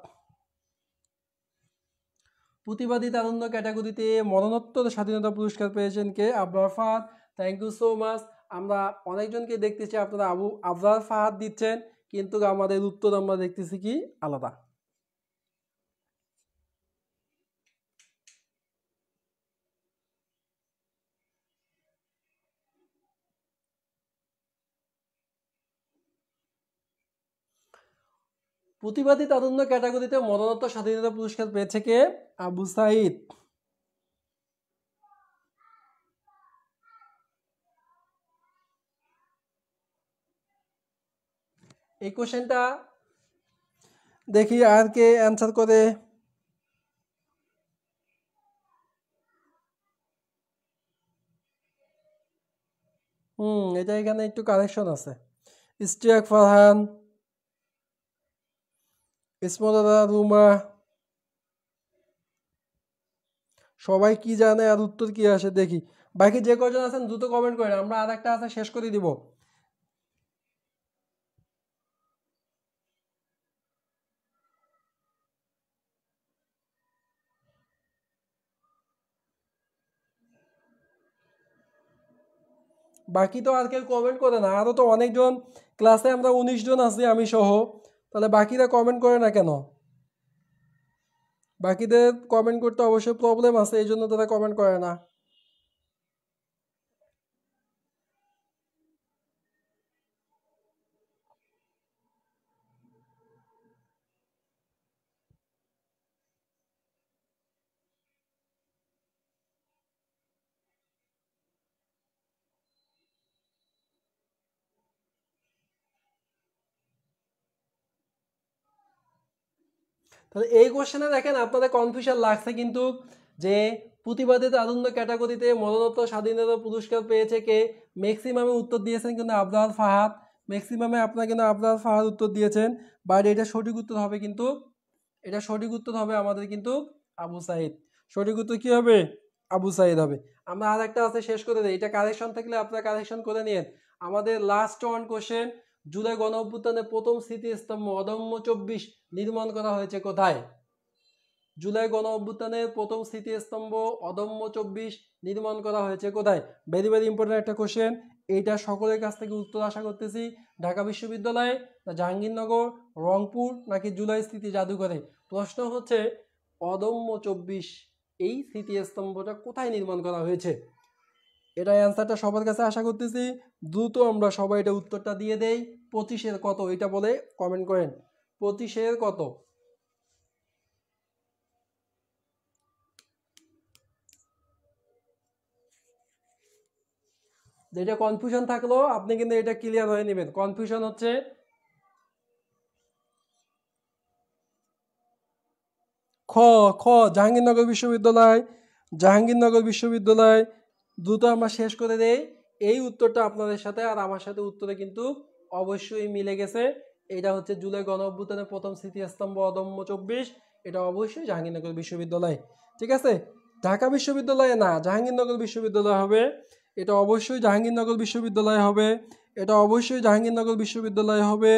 B: প্রতিবাদী তারুণ্য ক্যাটাগরিতে মরণোত্তর স্বাধীনতা পুরস্কার পেয়েছেন কে? Abrar Fahad. Thank you so much. আমরা অনেকজনকে দেখতেছি আপনারা আবরার ফাহাদ দিচ্ছেন, কিন্তু আমাদের উত্তর আমরা দেখতেছি কি আলাদা। প্রতিবাদী তারুণ্য ক্যাটাগরিতে মরণোত্তর স্বাধীনতা পুরস্কার পেয়েছে কে? আবু সাইদ। এই কোশ্চেনটা দেখি আর কে অ্যান্সার করে। এটা এখানে একটু কারেকশন আছে। ইস্তিয়াক ফারহান, ইসমতারা রুমা, সবাই কি জানে আর উত্তর কি আসে দেখি। বাকি যে কজন আছেন দ্রুত কমেন্ট করেন, আমরা আর একটা আছে শেষ করে দিব। বাকি তো আর কেউ কমেন্ট করে না, আরও তো অনেকজন ক্লাসে আমরা 19 জন আছি আমি সহ, তাহলে বাকিরা কমেন্ট করে না কেন? বাকিদের কমেন্ট করতে অবশ্যই প্রবলেম আছে, এই জন্য তারা কমেন্ট করে না। তাহলে এই কোশ্চেনে দেখেন আপনাদের কনফিউশন লাগছে কিন্তু, যে প্রতিবাদী তারুণ্য ক্যাটাগরিতে মরণোত্তর স্বাধীনতা পুরস্কার পেয়েছে কে? ম্যাক্সিমামে উত্তর দিয়েছেন কিন্তু আবরার ফাহাদ। ম্যাক্সিমামে আপনারা কিন্তু আবরার ফাহাদ উত্তর দিয়েছেন, বাট এটা সঠিক উত্তর হবে কিন্তু, এটা সঠিক উত্তর হবে আমাদের কিন্তু আবু সাইদ। সঠিক উত্তর কি হবে? আবু সাইদ হবে। আমরা আর একটা আছে শেষ করে দিই, এটা কারেকশন থাকলে আপনারা কারেকশন করে নিন। আমাদের লাস্ট ওয়ান কোশ্চেন, জুলাই গণ অভ্যুত্থানে প্রথম স্মৃতিস্তম্ভ অদম্য 24 নির্মাণ করা হয়েছে কোথায়? জুলাই গণ অভ্যুত্থানের প্রথম স্মৃতিস্তম্ভ অদম্য 24 নির্মাণ করা হয়েছে কোথায়? ভেরি ভেরি ইম্পর্টেন্ট একটা কোশ্চেন, এইটা সকলের কাছ থেকে উত্তর আশা করতেছি। ঢাকা বিশ্ববিদ্যালয়ে, জাহাঙ্গীরনগর, রংপুর, নাকি জুলাই স্মৃতি জাদুঘরে? প্রশ্ন হচ্ছে অদম্য 24 এই স্মৃতিস্তম্ভটা কোথায় নির্মাণ করা হয়েছে? এটা অ্যান্সারটা সবার কাছে আশা করতেছি। দ্রুত আমরা সবাই এটা উত্তরটা দিয়ে দেই। 25-এর কত এটা বলে কমেন্ট করেন। 25-এর কত? যেটা কনফিউশন থাকলো আপনি কিন্তু এটা ক্লিয়ার হয়ে নেবেন। কনফিউশন হচ্ছে খ, খ জাহাঙ্গীরনগর বিশ্ববিদ্যালয়, জাহাঙ্গীরনগর বিশ্ববিদ্যালয়। দ্রুত আমরা শেষ করে দেই। এই উত্তরটা আপনাদের সাথে আর আমার সাথে উত্তরে কিন্তু অবশ্যই মিলে গেছে। এটা হচ্ছে জুলাই গণ অভ্যুত্থানের প্রথম স্মৃতিস্তম্ভ অদম্য 24, এটা অবশ্যই জাহাঙ্গীরনগর বিশ্ববিদ্যালয়। ঠিক আছে, ঢাকা বিশ্ববিদ্যালয়ে না, জাহাঙ্গীরনগর বিশ্ববিদ্যালয় হবে। এটা অবশ্যই জাহাঙ্গীরনগর বিশ্ববিদ্যালয় হবে, এটা অবশ্যই জাহাঙ্গীরনগর বিশ্ববিদ্যালয় হবে।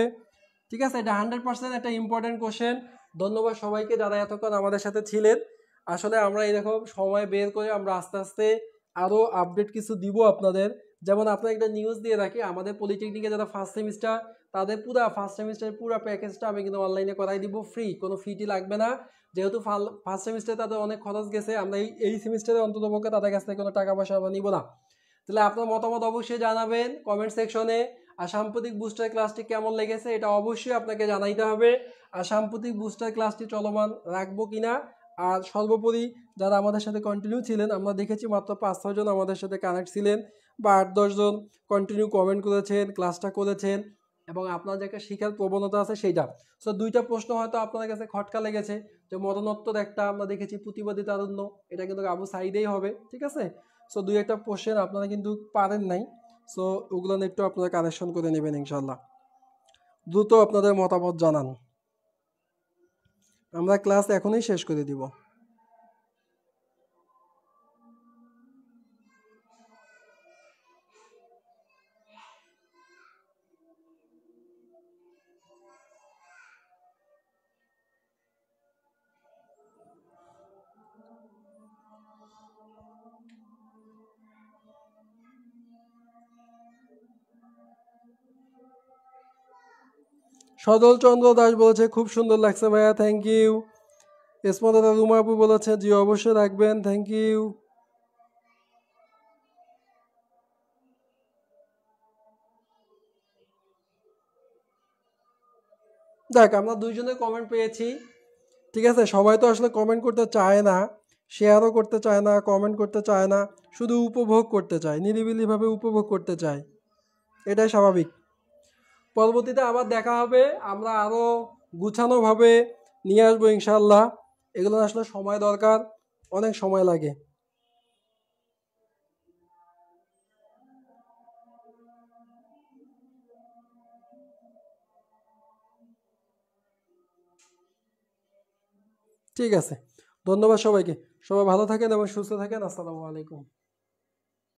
B: ঠিক আছে, এটা 100% একটা ইম্পর্টেন্ট কোশ্চেন। ধন্যবাদ সবাইকে যারা এতক্ষণ আমাদের সাথে ছিলেন। আসলে আমরা এরকম সময় বের করে আমরা আস্তে আস্তে আরও আপডেট কিছু দিব আপনাদের। যেমন আপনার একটা নিউজ দিয়ে রাখি, আমাদের পলিটেকনিকে যারা ফার্স্ট সেমিস্টার, তাদের পুরো ফার্স্ট সেমিস্টারের পুরো প্যাকেজটা আমি কিন্তু অনলাইনে করাই দিব ফ্রি, কোনো ফিটি লাগবে না। যেহেতু ফার্স্ট সেমিস্টারে তাদের অনেক খরচ গেছে, আমরা এই সেমিস্টারে অন্ততপক্ষে তাদের কাছ থেকে কোনো টাকা পয়সা আমরা নিব না। তাহলে আপনার মতামত অবশ্যই জানাবেন কমেন্ট সেকশনে। আর সাম্প্রতিক বুস্টার ক্লাসটি কেমন লেগেছে এটা অবশ্যই আপনাকে জানাইতে হবে। আর সাম্প্রতিক বুস্টার ক্লাসটি চলমান রাখবো কিনা। আর সর্বোপরি যারা আমাদের সাথে কন্টিনিউ ছিলেন, আমরা দেখেছি মাত্র 5-6 জন আমাদের সাথে কানেক্ট ছিলেন, বা 8-10 জন কন্টিনিউ কমেন্ট করেছেন, ক্লাসটা করেছেন, এবং আপনার যে একটা শিখার প্রবণতা আছে সেইটা। সো 2টা প্রশ্ন হয়তো আপনাদের কাছে খটকা লেগেছে, যে মরণোত্তর একটা আমরা দেখেছি প্রতিবাদী তারুণ্য, এটা কিন্তু আবু সাইদেই হবে। ঠিক আছে, সো 2-একটা কোশ্চেন আপনারা কিন্তু পারেন নাই, সো ওগুলো একটু আপনারা কারেকশন করে নেবেন ইনশাল্লাহ। দ্রুত আপনাদের মতামত জানান, আমরা ক্লাস এখনই শেষ করে দিব। সজল চন্দ্র দাস বলেছে খুব সুন্দর লাগছে ভাইয়া, থ্যাংক ইউ। ইসমতারা রুমাপু বলেছে জি অবশ্যই রাখবেন, থ্যাংক ইউ। দেখ আমরা দুইজনের কমেন্ট পেয়েছি, ঠিক আছে। সবাই তো আসলে কমেন্ট করতে চায় না, শেয়ারও করতে চায় না, কমেন্ট করতে চায় না, শুধু উপভোগ করতে চায়, নিরিবিলিভাবে উপভোগ করতে চায়, এটাই স্বাভাবিক। পরবর্তীতে আবার দেখা হবে, আমরা আরও গুছানোভাবে নিয়ে আসবো ইনশাল্লাহ। এগুলো আসলে সময় দরকার, অনেক সময় লাগে। ঠিক আছে, ধন্যবাদ সবাইকে। সবাই ভালো থাকেন এবং সুস্থ থাকেন। আসসালামু আলাইকুম।